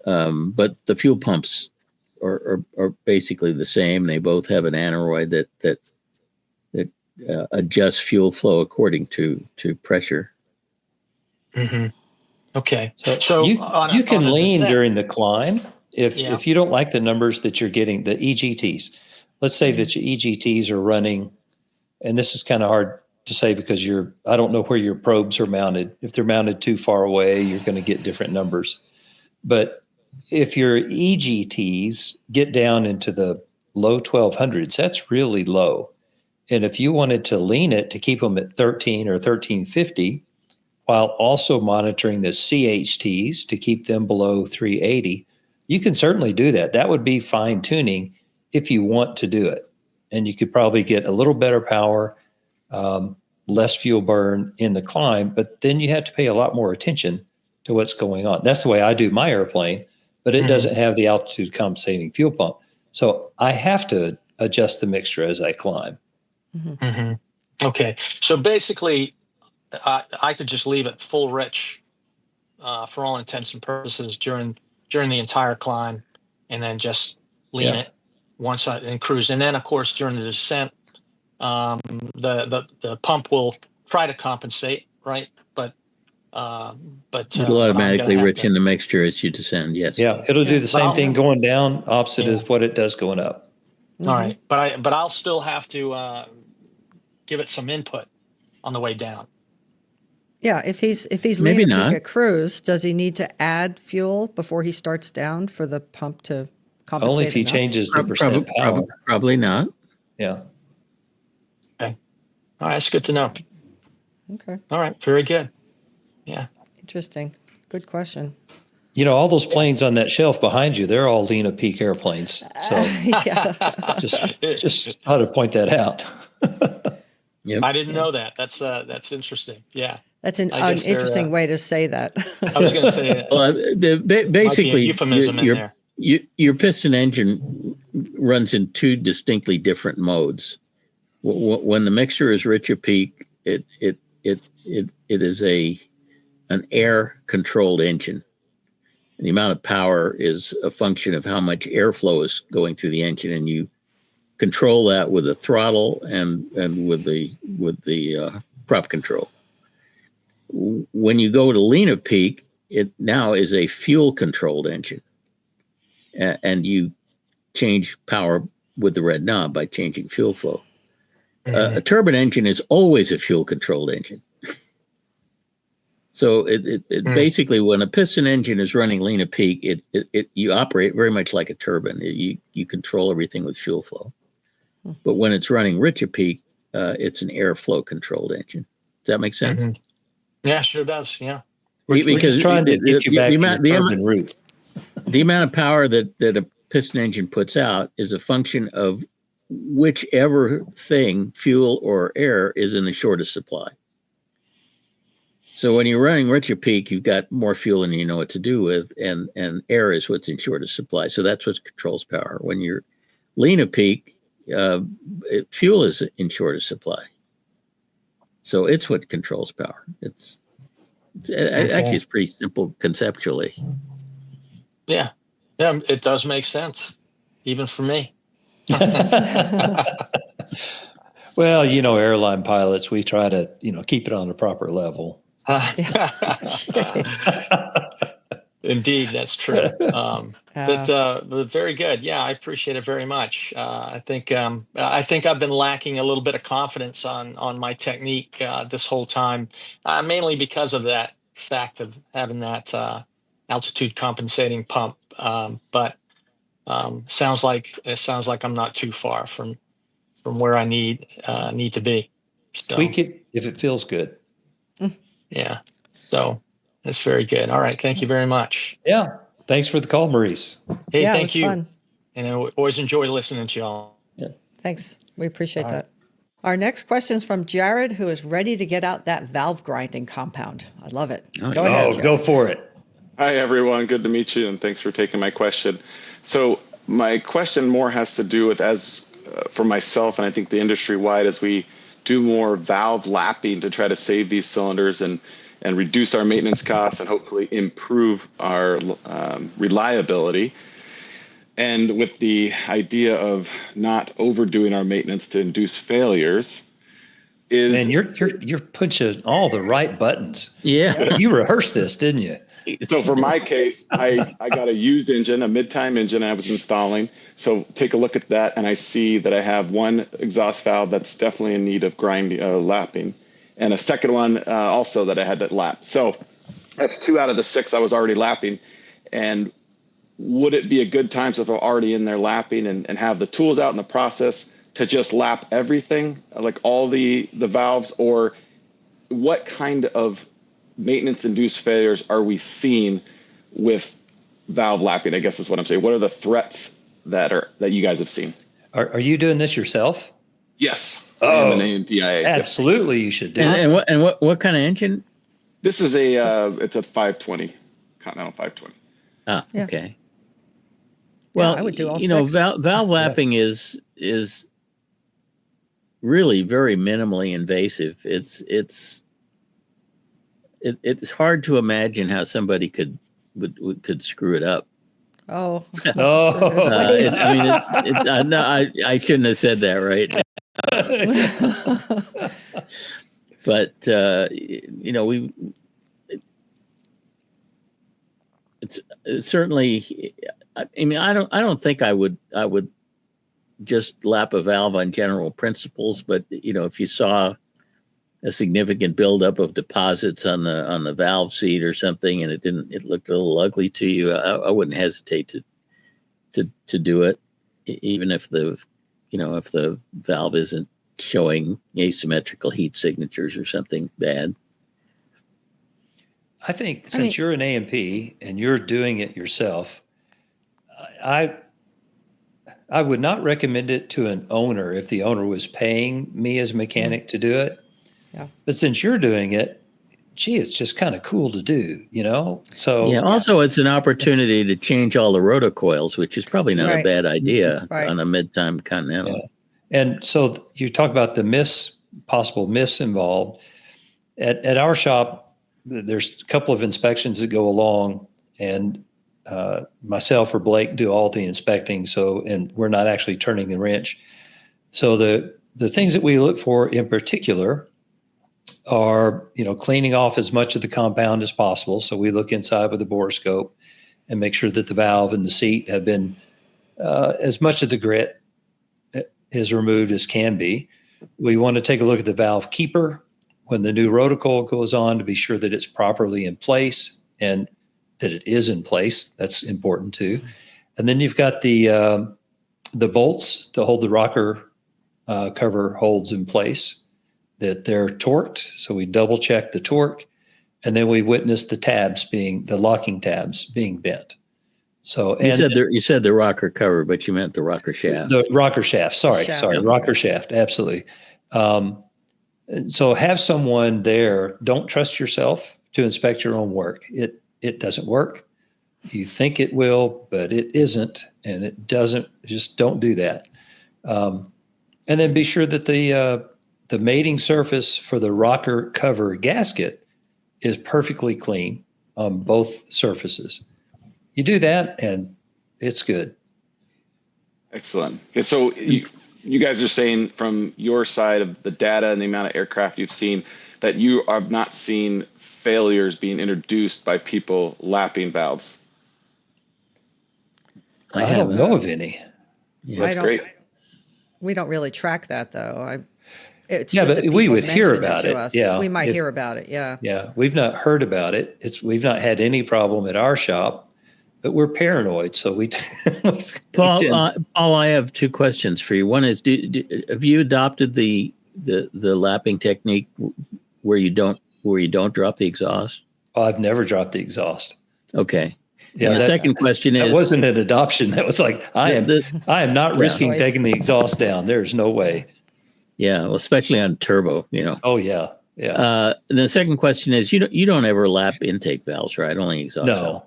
But the fuel pumps are basically the same. They both have an aneroid that adjusts fuel flow according to pressure. Mm-hmm. Okay. So you can lean during the climb if you don't like the numbers that you're getting, the EGTs. Let's say that your EGTs are running, and this is kind of hard to say because I don't know where your probes are mounted. If they're mounted too far away, you're going to get different numbers. But if your EGTs get down into the low 1200s, that's really low. And if you wanted to lean it to keep them at 13 or 1350, while also monitoring the CHTs to keep them below 380, you can certainly do that. That would be fine tuning if you want to do it. And you could probably get a little better power, less fuel burn in the climb, but then you have to pay a lot more attention to what's going on. That's the way I do my airplane, but it doesn't have the altitude compensating fuel pump. So I have to adjust the mixture as I climb. Okay. So basically, I could just leave it full rich for all intents and purposes during the entire climb, and then just lean it once and cruise. And then, of course, during the descent, the pump will try to compensate, right? But it'll automatically rich in the mixture as you descend. Yes. Yeah, it'll do the same thing going down, opposite of what it does going up. All right, but I'll still have to give it some input on the way down. Yeah, if he's leaning a peak at cruise, does he need to add fuel before he starts down for the pump to compensate? Only if he changes the percent power. Probably not. Yeah. Okay. All right, that's good to know. Okay. All right, very good. Yeah. Interesting. Good question. You know, all those planes on that shelf behind you, they're all Lena Peak airplanes. So just thought to point that out. Yep. I didn't know that. That's interesting. Yeah. That's an interesting way to say that. I was going to say basically, euphemism in there. Your piston engine runs in two distinctly different modes. When the mixture is rich at peak, it is an air controlled engine. And the amount of power is a function of how much airflow is going through the engine, and you control that with the throttle and with the prop control. When you go to lean at peak, it now is a fuel controlled engine, and you change power with the red knob by changing fuel flow. A turbine engine is always a fuel controlled engine. So it basically, when a piston engine is running lean at peak, you operate very much like a turbine. You control everything with fuel flow. But when it's running rich at peak, it's an airflow controlled engine. Does that make sense? Mm-hmm. Yeah, sure does. Yeah. We're just trying to get you back to your turbine roots. The amount of power that a piston engine puts out is a function of whichever thing, fuel or air, is in the shortest supply. So when you're running rich at peak, you've got more fuel than you know what to do with, and air is what's in shortest supply. So that's what controls power. When you're lean at peak, fuel is in shortest supply. So it's what controls power. Actually, it's pretty simple conceptually. Yeah, it does make sense, even for me. Well, airline pilots, we try to, keep it on a proper level. Indeed, that's true. But very good. Yeah, I appreciate it very much. I think I've been lacking a little bit of confidence on my technique this whole time, mainly because of that fact of having that altitude compensating pump. But sounds like I'm not too far from where I need to be. So, tweak it if it feels good. Yeah. So that's very good. All right. Thank you very much. Yeah. Thanks for the call, Maurice. Hey, thank you. Fun. And I always enjoy listening to y'all. Yeah. Thanks. We appreciate that. Our next question is from Jared, who is ready to get out that valve grinding compound. I love it. Go ahead, Jared. Go for it. Hi, everyone. Good to meet you, and thanks for taking my question. So my question more has to do with for myself, and I think the industry-wide, as we do more valve lapping to try to save these cylinders and reduce our maintenance costs and hopefully improve our reliability. And with the idea of not overdoing our maintenance to induce failures, is man, you're pushing all the right buttons. Yeah. You rehearsed this, didn't you? so for my case, I got a used engine, a mid-time engine I was installing. So take a look at that, and I see that I have one exhaust valve that's definitely in need of grinding, lapping, and a second one also that I had to lap. So that's 2 out of the 6 I was already lapping. And would it be a good time, so if I'm already in there lapping and have the tools out in the process, to just lap everything, like all the valves, or what kind of maintenance-induced failures are we seeing with valve lapping? I guess is what I'm saying. What are the threats that you guys have seen? Are you doing this yourself? Yes. Oh, I am an A&P. absolutely, you should do it. And what kind of engine? This is it's a 520, Continental 520. Ah, Yeah. okay. Yeah, Well, I would do all you know, 6. valve lapping is really very minimally invasive. It's hard to imagine how somebody could screw it up. Oh. I shouldn't have said that, right? But you know, it's certainly. I mean, I don't think I would just lap a valve on general principles, but you know, if you saw a significant buildup of deposits on the valve seat or something, and it looked a little ugly to you, I wouldn't hesitate to do it, even if the valve isn't showing asymmetrical heat signatures or something bad. I think since you're an A&P and you're doing it yourself, I would not recommend it to an owner if the owner was paying me as a mechanic to do it. Yeah. But since you're doing it, gee, it's just kind of cool to do, you know? So yeah. Also, it's an opportunity to change all the rotocoils, which is probably not a bad idea on a mid-time Continental. Yeah. And so you talk about the possible myths involved. At our shop, there's a couple of inspections that go along, and myself or Blake do all the inspecting. And we're not actually turning the wrench. So the things that we look for in particular are, you know, cleaning off as much of the compound as possible. So we look inside with a borescope and make sure that the valve and the seat have been as much of the grit is removed as can be. We want to take a look at the valve keeper when the new rotocoil goes on to be sure that it's properly in place and that it is in place. That's important too. And then you've got the bolts to hold the rocker cover holds in place, that they're torqued. So we double check the torque, and then we witness the locking tabs being bent. So you said the rocker cover, but you meant the rocker shaft. The rocker shaft. Sorry, rocker shaft. Absolutely. So have someone there. Don't trust yourself to inspect your own work. It doesn't work. You think it will, but it isn't, and it doesn't. Just don't do that. And then be sure that the mating surface for the rocker cover gasket is perfectly clean on both surfaces. You do that, and it's good. Excellent. Okay, so you guys are saying from your side of the data and the amount of aircraft you've seen that you have not seen failures being introduced by people lapping valves. I don't know of any. Yeah. That's great. We don't really track that, though. It's yeah, just but if we people would hear mention about to it. us. Yeah, we might hear about it. Yeah. Yeah, we've not heard about it. We've not had any problem at our shop, but we're paranoid, so we. Paul, I have 2 questions for you. One is, have you adopted the lapping technique where you don't drop the exhaust? Oh, I've never dropped the exhaust. Okay. Yeah. And the second question is, that wasn't an adoption. That was like I am not risking taking the exhaust down. There's no way. Yeah, well, especially on turbo, you know. Oh yeah, yeah. The second question is, you don't ever lap intake valves, right? Only exhaust valve.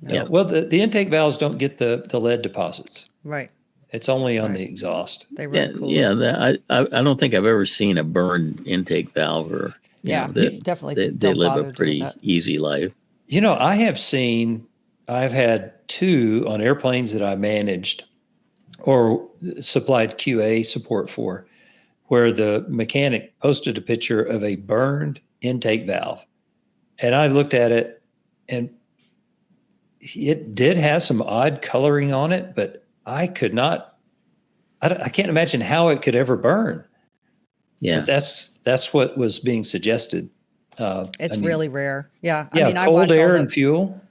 No. Yeah. Well, the intake valves don't get the lead deposits. Right. It's only on the exhaust. They run cool. Yeah. I don't think I've ever seen a burned intake valve, or definitely. they live a pretty easy life. You know, I have seen I've had two on airplanes that I managed or supplied QA support for, where the mechanic posted a picture of a burned intake valve. And I looked at it, and it did have some odd coloring on it, but I can't imagine how it could ever burn. Yeah. But that's what was being suggested. It's really rare. Yeah. Yeah, cold air and fuel.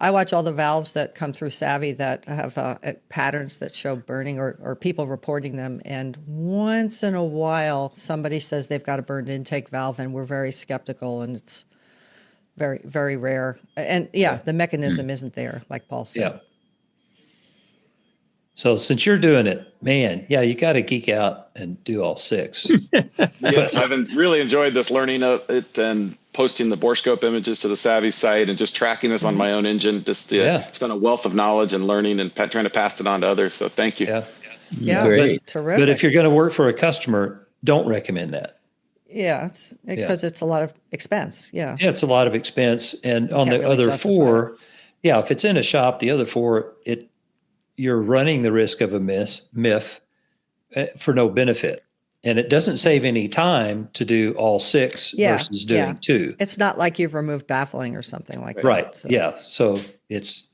I watch all the valves that come through Savvy that have patterns that show burning or people reporting them. And once in a while, somebody says they've got a burned intake valve, and we're very skeptical, and it's very, very rare. And the mechanism isn't there, like Paul said. Yeah. So since you're doing it, man, you got to geek out and do all six. Yes, I've really enjoyed this, learning it and posting the borescope images to the Savvy site and just tracking this on my own engine. It's been a wealth of knowledge and learning and trying to pass it on to others. So thank you. Yeah, great. Terrific. But if you're going to work for a customer, don't recommend that. Yeah, because it's a lot of expense. Yeah. Yeah, it's a lot of expense. And on the other four, if it's in a shop, the other four, you're running the risk of a MIF for no benefit. And it doesn't save any time to do all six versus doing two. It's not like you've removed baffling or something like that. Right. So. Yeah. So it's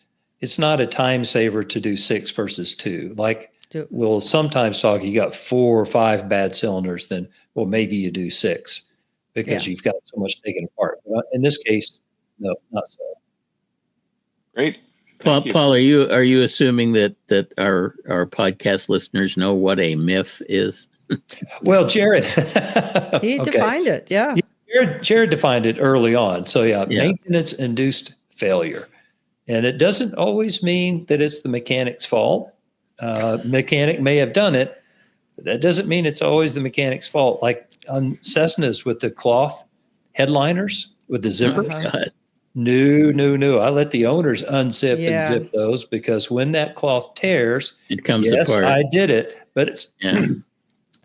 not a time saver to do six versus two. Like we'll sometimes talk, you got 4 or 5 bad cylinders, then, well, maybe you do 6 because you've got so much taken apart. But in this case, no, not so. Great. Paul, are you assuming that our podcast listeners know what a MIF is? Well, Jared, he defined it. Yeah, Jared defined it early on. So maintenance-induced failure, and it doesn't always mean that it's the mechanic's fault. Mechanic may have done it, but that doesn't mean it's always the mechanic's fault. Like on Cessnas with the cloth headliners with the zippers. No. I let the owners unzip and zip those, because when that cloth tears, it comes apart. I did it, but it's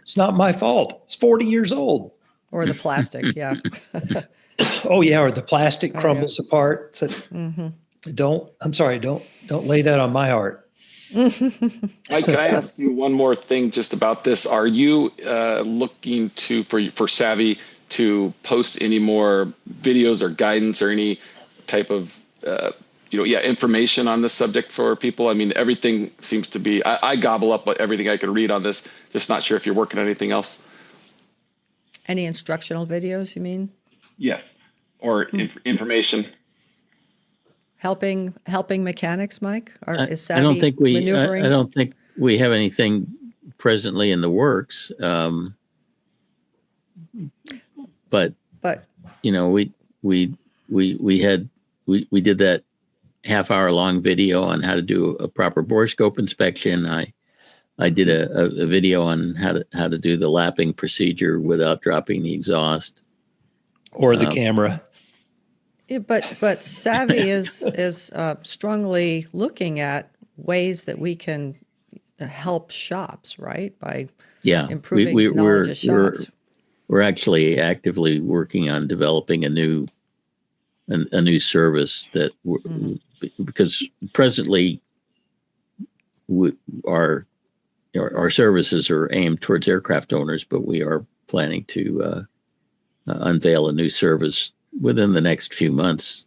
it's not my fault. It's 40 years old. Or the plastic, or the plastic crumbles apart. So don't lay that on my heart. Mike, can I ask you one more thing just about this? Are you looking for Savvy to post any more videos or guidance or any type of information on this subject for people? I mean, everything seems to be, I gobble up everything I can read on this. Just not sure if you're working on anything else. Any instructional videos, you mean? Yes. Or information. Helping mechanics, Mike? Is Savvy I don't think maneuvering? I don't think we have anything presently in the works. But we did that half-hour long video on how to do a proper borescope inspection. I did a video on how to do the lapping procedure without dropping the exhaust or the camera. Yeah, but Savvy is strongly looking at ways that we can help shops, right? By improving knowledge of shops. We're actually actively working on developing a new service that because presently our services are aimed towards aircraft owners, but we are planning to unveil a new service within the next few months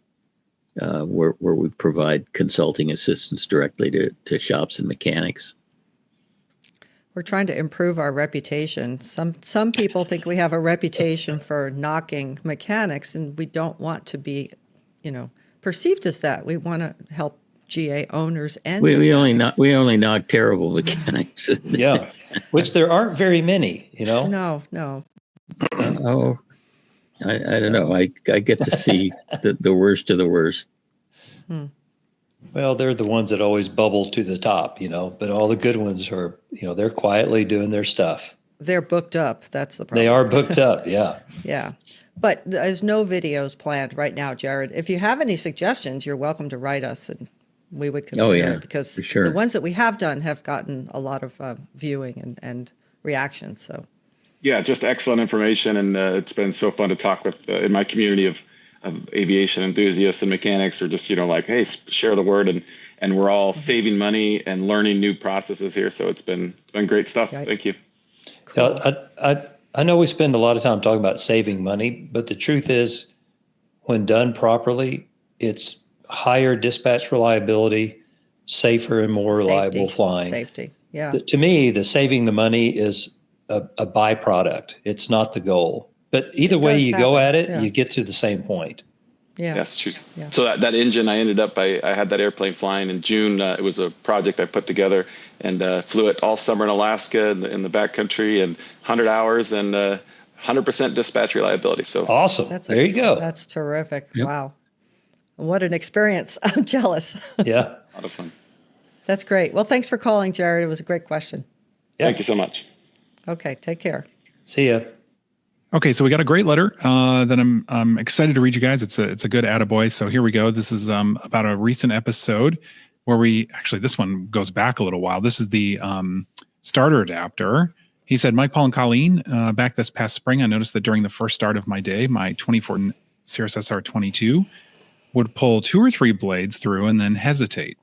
where we provide consulting assistance directly to shops and mechanics. We're trying to improve our reputation. Some people think we have a reputation for knocking mechanics, and we don't want to be, perceived as that. We want to help GA owners and we only knock terrible mechanics. Which there aren't very many, No. Oh, I don't know. I get to see the worst of the worst. Well, they're the ones that always bubble to the top, but all the good ones are, they're quietly doing their stuff. They're booked up. That's the problem. They are booked up. Yeah. Yeah. But there's no videos planned right now, Jared. If you have any suggestions, you're welcome to write us, and we would consider it, because the ones that we have done have gotten a lot of viewing and reactions. So. Yeah, just excellent information, and it's been so fun to talk with in my community of aviation enthusiasts and mechanics are just, like, hey, share the word, and we're all saving money and learning new processes here. So it's been great stuff. Right. Thank you. Cool. I know we spend a lot of time talking about saving money, but the truth is, when done properly, it's higher dispatch reliability, safer and more reliable flying. Safety. Yeah. To me, the saving the money is a byproduct. It's not the goal. But either way you go at it, you get to the same point. Yeah. That's true. Yeah. So that engine, I had that airplane flying in June. It was a project I put together and flew it all summer in Alaska in the backcountry and 100 hours and 100% dispatch reliability. So awesome. There you go. That's terrific. Yep. Wow. What an experience. I'm jealous. Yeah. A lot of fun. That's great. Well, thanks for calling, Jared. It was a great question. Yeah. Thank you so much. Okay. Take care. See ya. Okay, so we got a great letter that I'm excited to read you guys. It's a good attaboy. So here we go. This is about a recent episode where this one goes back a little while. This is the starter adapter. He said, Mike, Paul, and Colleen, back this past spring, I noticed that during the first start of my day, my 2014 CRSSR 22 would pull 2 or 3 blades through and then hesitate.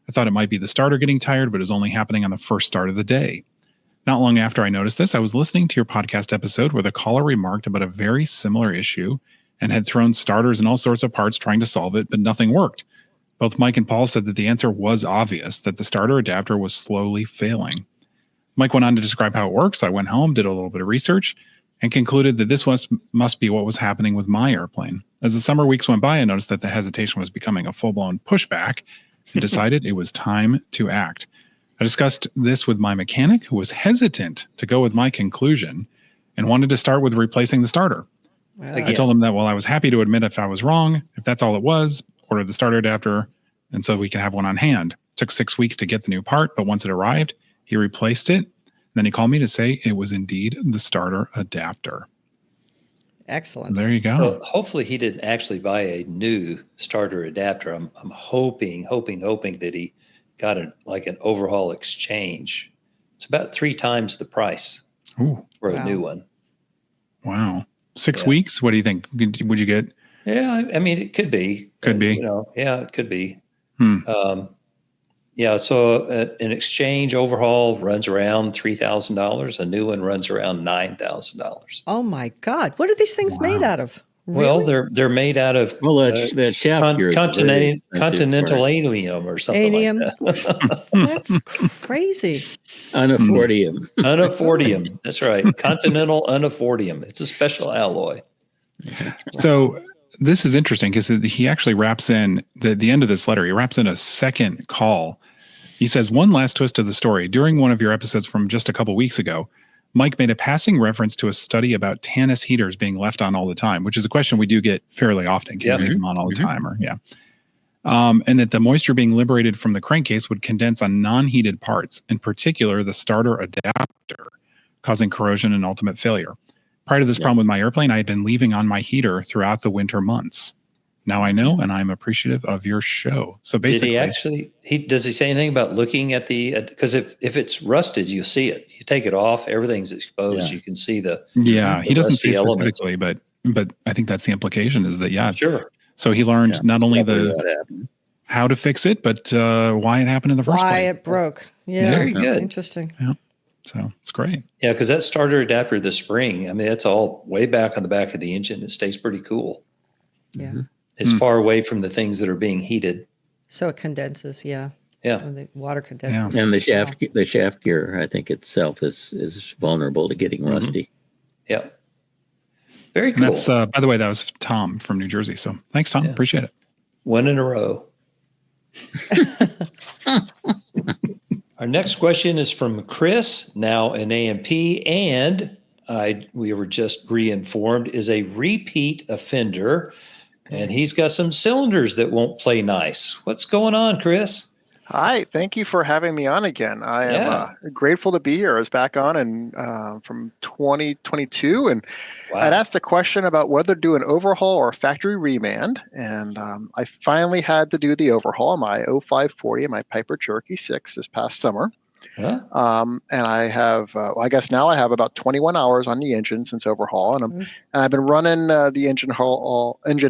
I thought it might be the starter getting tired, but it was only happening on the first start of the day. Not long after I noticed this, I was listening to your podcast episode where the caller remarked about a very similar issue and had thrown starters and all sorts of parts trying to solve it, but nothing worked. Both Mike and Paul said that the answer was obvious, that the starter adapter was slowly failing. Mike went on to describe how it works. I went home, did a little bit of research, and concluded that this must be what was happening with my airplane. As the summer weeks went by, I noticed that the hesitation was becoming a full-blown pushback and decided it was time to act. I discussed this with my mechanic, who was hesitant to go with my conclusion and wanted to start with replacing the starter. I told him that while I was happy to admit if I was wrong, if that's all it was, order the starter adapter, and so we can have one on hand. It took 6 weeks to get the new part, but once it arrived, he replaced it. Then he called me to say it was indeed the starter adapter. Excellent. There you go. So hopefully he didn't actually buy a new starter adapter. I'm hoping that he got an overhaul exchange. It's about 3 times the price for a new one. Wow. 6 weeks? What do you think? Would you get? Yeah, I mean, it could be. Could be. It could be. So an exchange overhaul runs around $3,000. A new one runs around $9,000. Oh my God. What are these things made out of? Really? Well, they're made out of that shaft gear continental allium or something like that. That's crazy. Unaffordium. Unaffordium. That's right. Continental unaffordium. It's a special alloy. So this is interesting because he actually wraps in the end of this letter. He wraps in a second call. He says, one last twist to the story. During one of your episodes from just a couple weeks ago, Mike made a passing reference to a study about TANF heaters being left on all the time, which is a question we do get fairly often. Can you leave them on all the time? And that the moisture being liberated from the crankcase would condense on non-heated parts, in particular the starter adapter, causing corrosion and ultimate failure. Prior to this problem with my airplane, I had been leaving on my heater throughout the winter months. Now I know, and I'm appreciative of your show. So basically, does he say anything about looking at because if it's rusted, you see it. You take it off, everything's exposed. You can see the he doesn't see it elements. specifically, but I think that's the implication is that sure. So he learned not only how to fix it, but why it happened in the first place. Why it broke. Yeah, very good. Interesting. Yeah, so it's great. Yeah, because that starter adapter, the spring, I mean, that's all way back on the back of the engine. It stays pretty cool. Yeah. It's far away from the things that are being heated. So it condenses, Yeah. And the water condenses. And the shaft gear, I think itself is vulnerable to getting rusty. Yeah. Very cool. And that's, by the way, that was Tom from New Jersey. So thanks, Tom. Appreciate it. 1 in a row. Our next question is from Chris, now an A&P, and we were just re-informed, is a repeat offender. And he's got some cylinders that won't play nice. What's going on, Chris? Hi, thank you for having me on again. I am grateful to be here. I was back on from 2022, and I'd asked a question about whether to do an overhaul or a factory remand, and I finally had to do the overhaul on my 0540 and my Piper Cherokee 6 this past summer. Huh? And I have, I guess now I have about 21 hours on the engine since overhaul, and I've been running the engine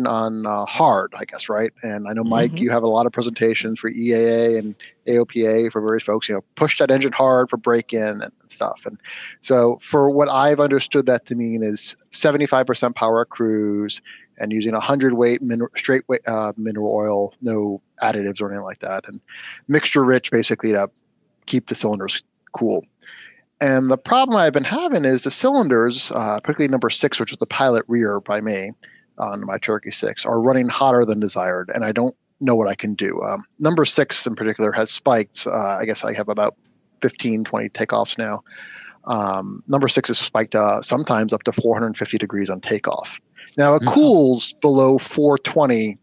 on hard, I guess, right? And I know, Mike, you have a lot of presentations for EAA and AOPA for various folks. Push that engine hard for break-in and stuff. And so, for what I've understood that to mean is 75% power at cruise, and using 100 weight straight weight mineral oil, no additives or anything like that, and mixture rich, basically to keep the cylinders cool. And the problem I've been having is the cylinders, particularly number 6, which is the pilot rear by me on my Turkey 6, are running hotter than desired, and I don't know what I can do. Number 6 in particular has spiked. I guess I have about 15, 20 takeoffs now. Number 6 is spiked sometimes up to 450 degrees on takeoff. Now it cools below 420,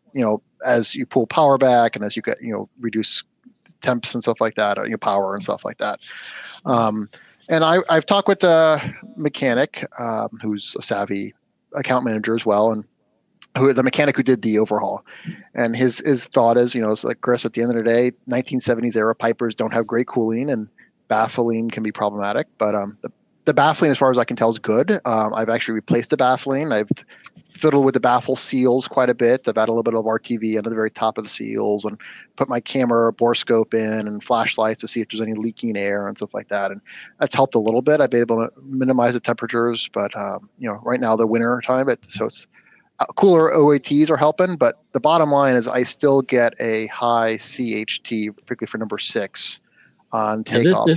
as you pull power back and as you get, reduce temps and stuff like that, or power and stuff like that. And I've talked with the mechanic, who's a savvy account manager as well, and the mechanic who did the overhaul. And his thought is, it's like, Chris, at the end of the day, 1970s era Pipers don't have great cooling, and baffling can be problematic. But the baffling, as far as I can tell, is good. I've actually replaced the baffling. I've fiddled with the baffle seals quite a bit. I've added a little bit of RTV under the very top of the seals, and put my camera borescope in and flashlights to see if there's any leaking air and stuff like that. And that's helped a little bit. I've been able to minimize the temperatures, but right now the winter time, so it's cooler OATs are helping. But the bottom line is I still get a high CHT, particularly for number 6 on takeoff.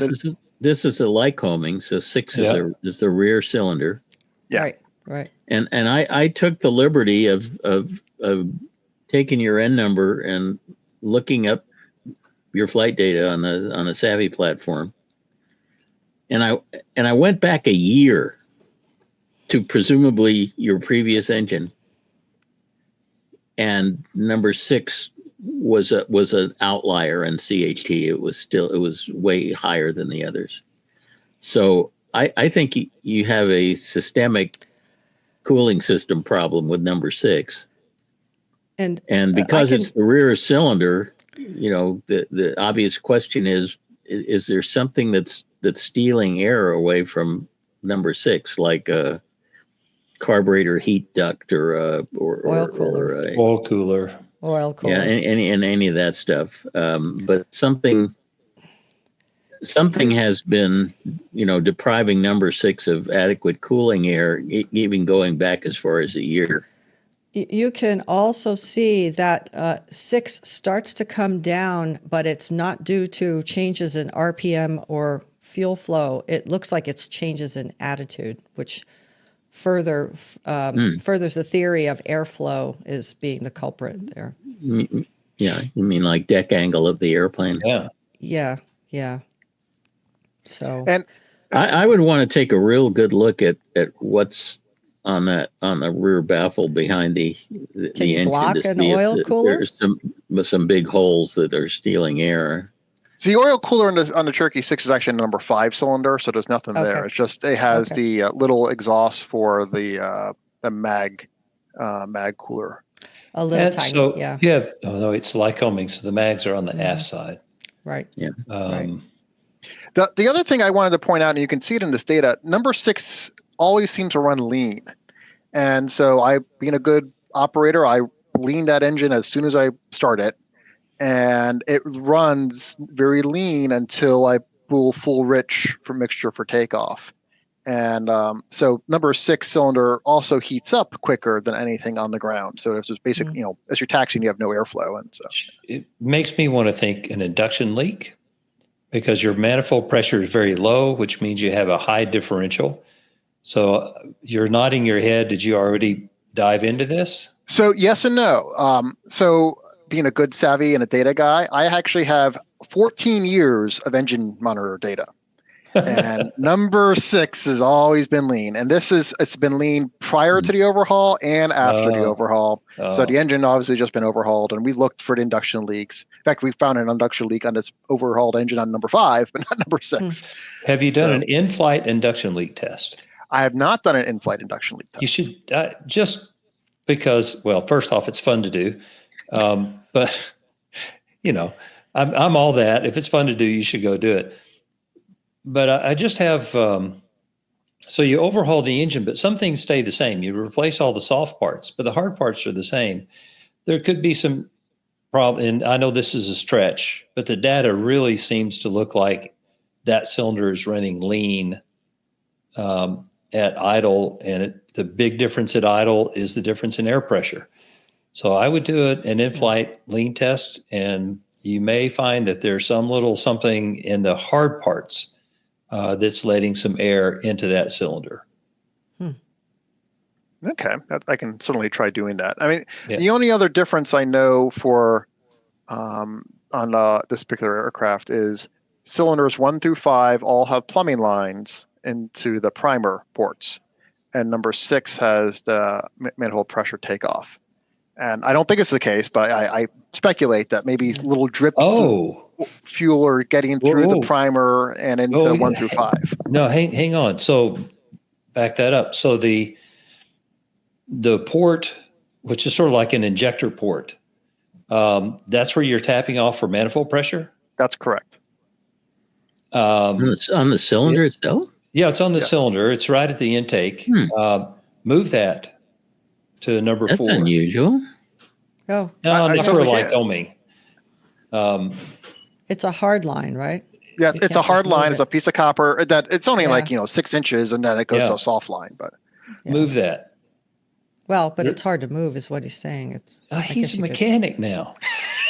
This is a Lycoming, so 6 is the rear cylinder. Yeah. Right. And I took the liberty of taking your N number and looking up your flight data on the Savvy platform. And I went back a year to presumably your previous engine. And number 6 was an outlier in CHT. It was way higher than the others. So I think you have a systemic cooling system problem with number 6. And because it's the rear cylinder, the obvious question is there something that's stealing air away from number 6, like a carburetor heat duct or oil cooler, oil cooler. Yeah, and any of that stuff. But something has been, depriving number 6 of adequate cooling air, even going back as far as a year. You can also see that 6 starts to come down, but it's not due to changes in RPM or fuel flow. It looks like it's changes in attitude, which furthers the theory of airflow is being the culprit there. Yeah, you mean like deck angle of the airplane? Yeah. So, and I would want to take a real good look at what's on the rear baffle behind the can you engine. Block an oil cooler? There's some big holes that are stealing air. So the oil cooler on the Cherokee 6 is actually a number 5 cylinder, so there's nothing there. It's just it has the little exhaust for the mag cooler. A little tiny, so yeah. You have it's Lycoming, so the mags are on the aft side. Right. Yeah. Right. The other thing I wanted to point out, and you can see it in this data, number 6 always seems to run lean. And so being a good operator, I lean that engine as soon as I start it. And it runs very lean until I pull full rich for mixture for takeoff. And so number 6 cylinder also heats up quicker than anything on the ground. So it's just basically, as you're taxiing, you have no airflow. And so it makes me want to think an induction leak, because your manifold pressure is very low, which means you have a high differential. So you're nodding your head. Did you already dive into this? So yes and no. So being a good savvy and a data guy, I actually have 14 years of engine monitor data. And number 6 has always been lean. And it's been lean prior to the overhaul and after the overhaul. So the engine obviously just been overhauled, and we looked for the induction leaks. In fact, we found an induction leak on this overhauled engine on number 5, but not number 6. Have you done an in-flight induction leak test? I have not done an in-flight induction leak test. You should, just because, well, first off, it's fun to do. But, I'm all that. If it's fun to do, you should go do it. but I just have, so you overhaul the engine, but some things stay the same. You replace all the soft parts, but the hard parts are the same. There could be some problem, and I know this is a stretch, but the data really seems to look like that cylinder is running lean at idle, and the big difference at idle is the difference in air pressure. So I would do an in-flight lean test, and you may find that there's some little something in the hard parts that's letting some air into that cylinder. Okay, I can certainly try doing that. I mean, the only other difference I know for on this particular aircraft is cylinders 1 through 5 all have plumbing lines into the primer ports, and number 6 has the manifold pressure takeoff. And I don't think it's the case, but I speculate that maybe little drips of fuel are getting through the primer and into 1 through 5. No, hang on. So back that up. So the port, which is sort of like an injector port, that's where you're tapping off for manifold pressure? That's correct. On the cylinder itself? Yeah, it's on the cylinder. It's right at the intake. Move that to number 4. That's unusual. Oh. No, not for Lycoming. It's a hard line, right? Yeah, it's a hard line. It's a piece of copper that it's only 6 inches, and then it goes to a soft line. But move that. Well, but it's hard to move, is what he's saying. He's a mechanic now.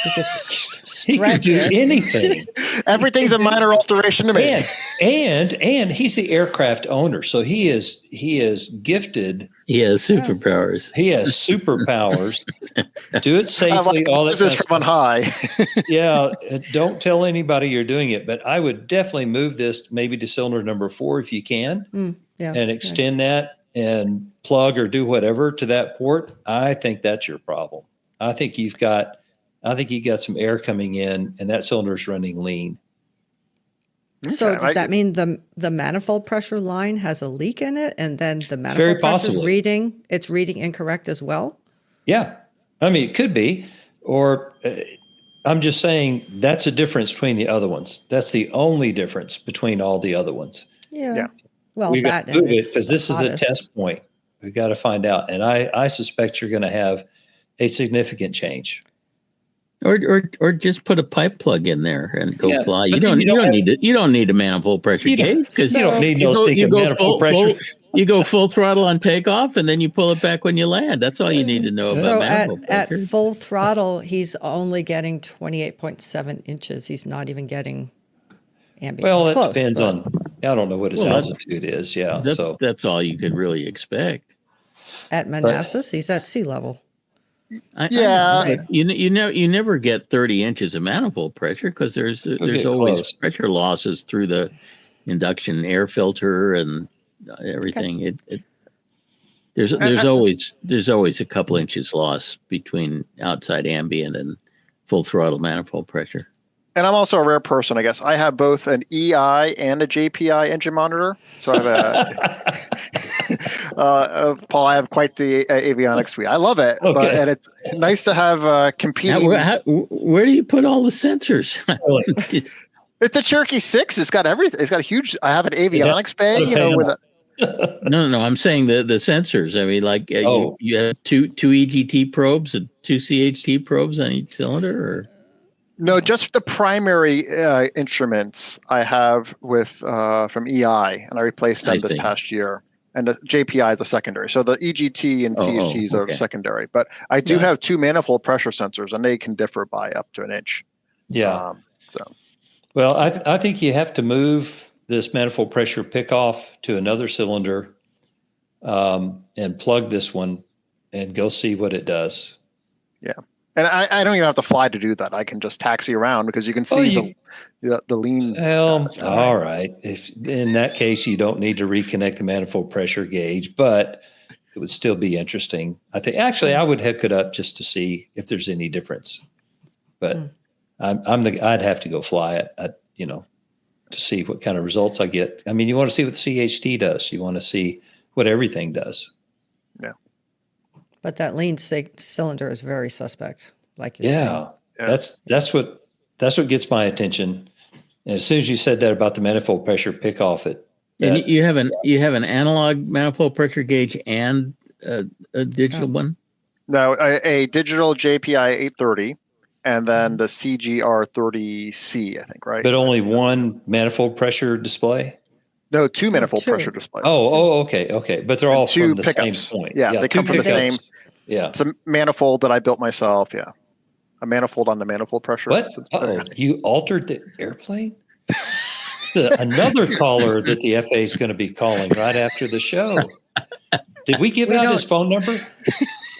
He could do anything. Everything's a minor alteration to me. And he's the aircraft owner, so he is gifted. He has superpowers. He has superpowers. Do it safely. All that. This is from on high. Yeah, don't tell anybody you're doing it, but I would definitely move this maybe to cylinder number 4 if you can, and extend that and plug or do whatever to that port. I think that's your problem. I think you got some air coming in, and that cylinder's running lean. So does that mean the manifold pressure line has a leak in it, and then the manifold pressure is reading incorrect as well? Yeah, I mean it could be, or I'm just saying that's a difference between the other ones. That's the only difference between all the other ones. Yeah. Well, we got to move it because this is a test point. We've got to find out, and I suspect you're going to have a significant change. Or just put a pipe plug in there and go fly. You don't need a manifold pressure gauge because you don't need no stinking manifold pressure. You go full throttle on takeoff, and then you pull it back when you land. That's all you need to know about manifold pressure. At full throttle, he's only getting 28.7 inches. He's not even getting ambient. Well, it depends on. I don't know what his altitude is. Yeah, that's all you could really expect. At Manassas, he's at sea level. You never get 30 inches of manifold pressure because there's always pressure losses through the induction air filter and everything. There's always a couple inches loss between outside ambient and full throttle manifold pressure. And I'm also a rare person, I guess. I have both an EI and a JPI engine monitor. So I have Paul, I have quite the avionics suite. I love it. Okay. And it's nice to have competing. Where do you put all the sensors? It's a Cherokee 6. It's got everything. It's got a huge, I have an avionics bay, with a. No. I'm saying the sensors. I mean, like you have two EGT probes and 2 CHT probes on each cylinder, or? No, just the primary instruments I have with from EI, and I replaced them this past year. And the JPI is a secondary. So the EGT and CHTs are secondary. But I do have 2 manifold pressure sensors, and they can differ by up to an inch. Yeah. Well, I think you have to move this manifold pressure pickoff to another cylinder and plug this one and go see what it does. Yeah. And I don't even have to fly to do that. I can just taxi around because you can see the lean. Well, all right. If in that case, you don't need to reconnect the manifold pressure gauge, but it would still be interesting. I think actually I would hook it up just to see if there's any difference. But I'd have to go fly it, to see what kind of results I get. I mean, you want to see what CHT does. You want to see what everything does. Yeah. But that lean cylinder is very suspect, like you're saying. That's what gets my attention. And as soon as you said that about the manifold pressure pick off it. And you have an analog manifold pressure gauge and a digital one? No, a digital JPI 830 and then the CGR30C, I think, right? But only one manifold pressure display? No, two manifold pressure displays. Okay. But they're all two from the pickups. same point. Yeah, they come from the same. Yeah. It's a manifold that I built myself. Yeah. A manifold on the manifold pressure. What? You altered the airplane? Another caller that the FAA is going to be calling right after the show. Did we give out his phone number?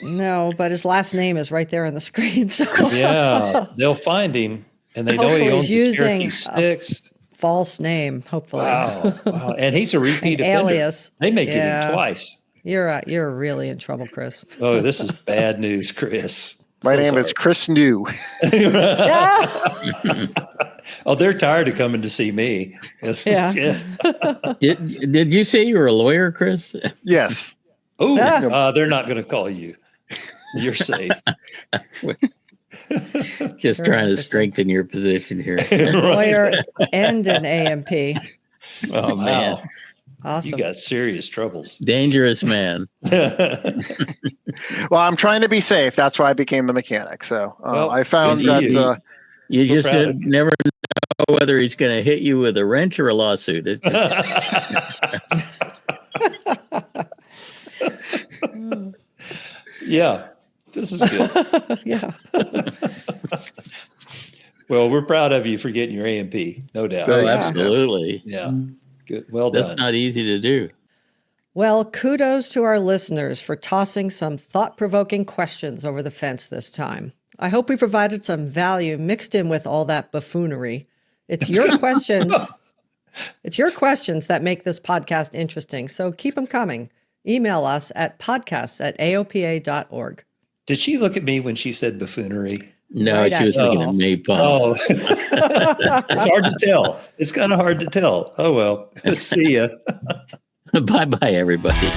No, but his last name is right there on the screen. So yeah, they'll find him, and they know he owns the Cherokee 6. False name, hopefully. Wow. And he's a repeat offender. Alias. They may get him twice. You're really in trouble, Chris. Oh, this is bad news, Chris. My name is Chris New. Oh, they're tired of coming to see me. Yeah. Did you say you were a lawyer, Chris? Yes. Oh, they're not going to call you. You're safe. Just trying to strengthen your position here. Lawyer and an A&P. Oh, man. Wow. Awesome. You got serious troubles. Dangerous man. Well, I'm trying to be safe. That's why I became the mechanic. So I found that you just never know whether he's going to hit you with a wrench or a lawsuit. It's just... Yeah, this is good. Yeah. Well, we're proud of you for getting your A&P, no doubt. Oh, absolutely. Yeah. Good. Well done. That's not easy to do. Well, kudos to our listeners for tossing some thought-provoking questions over the fence this time. I hope we provided some value mixed in with all that buffoonery. It's your questions. It's your questions that make this podcast interesting. So keep them coming. Email us at podcasts@aopa.org. Did she look at me when she said buffoonery? No, she was looking at me, Paul. Oh, it's hard to tell. It's kind of hard to tell. Oh, well. See ya. Bye-bye, everybody.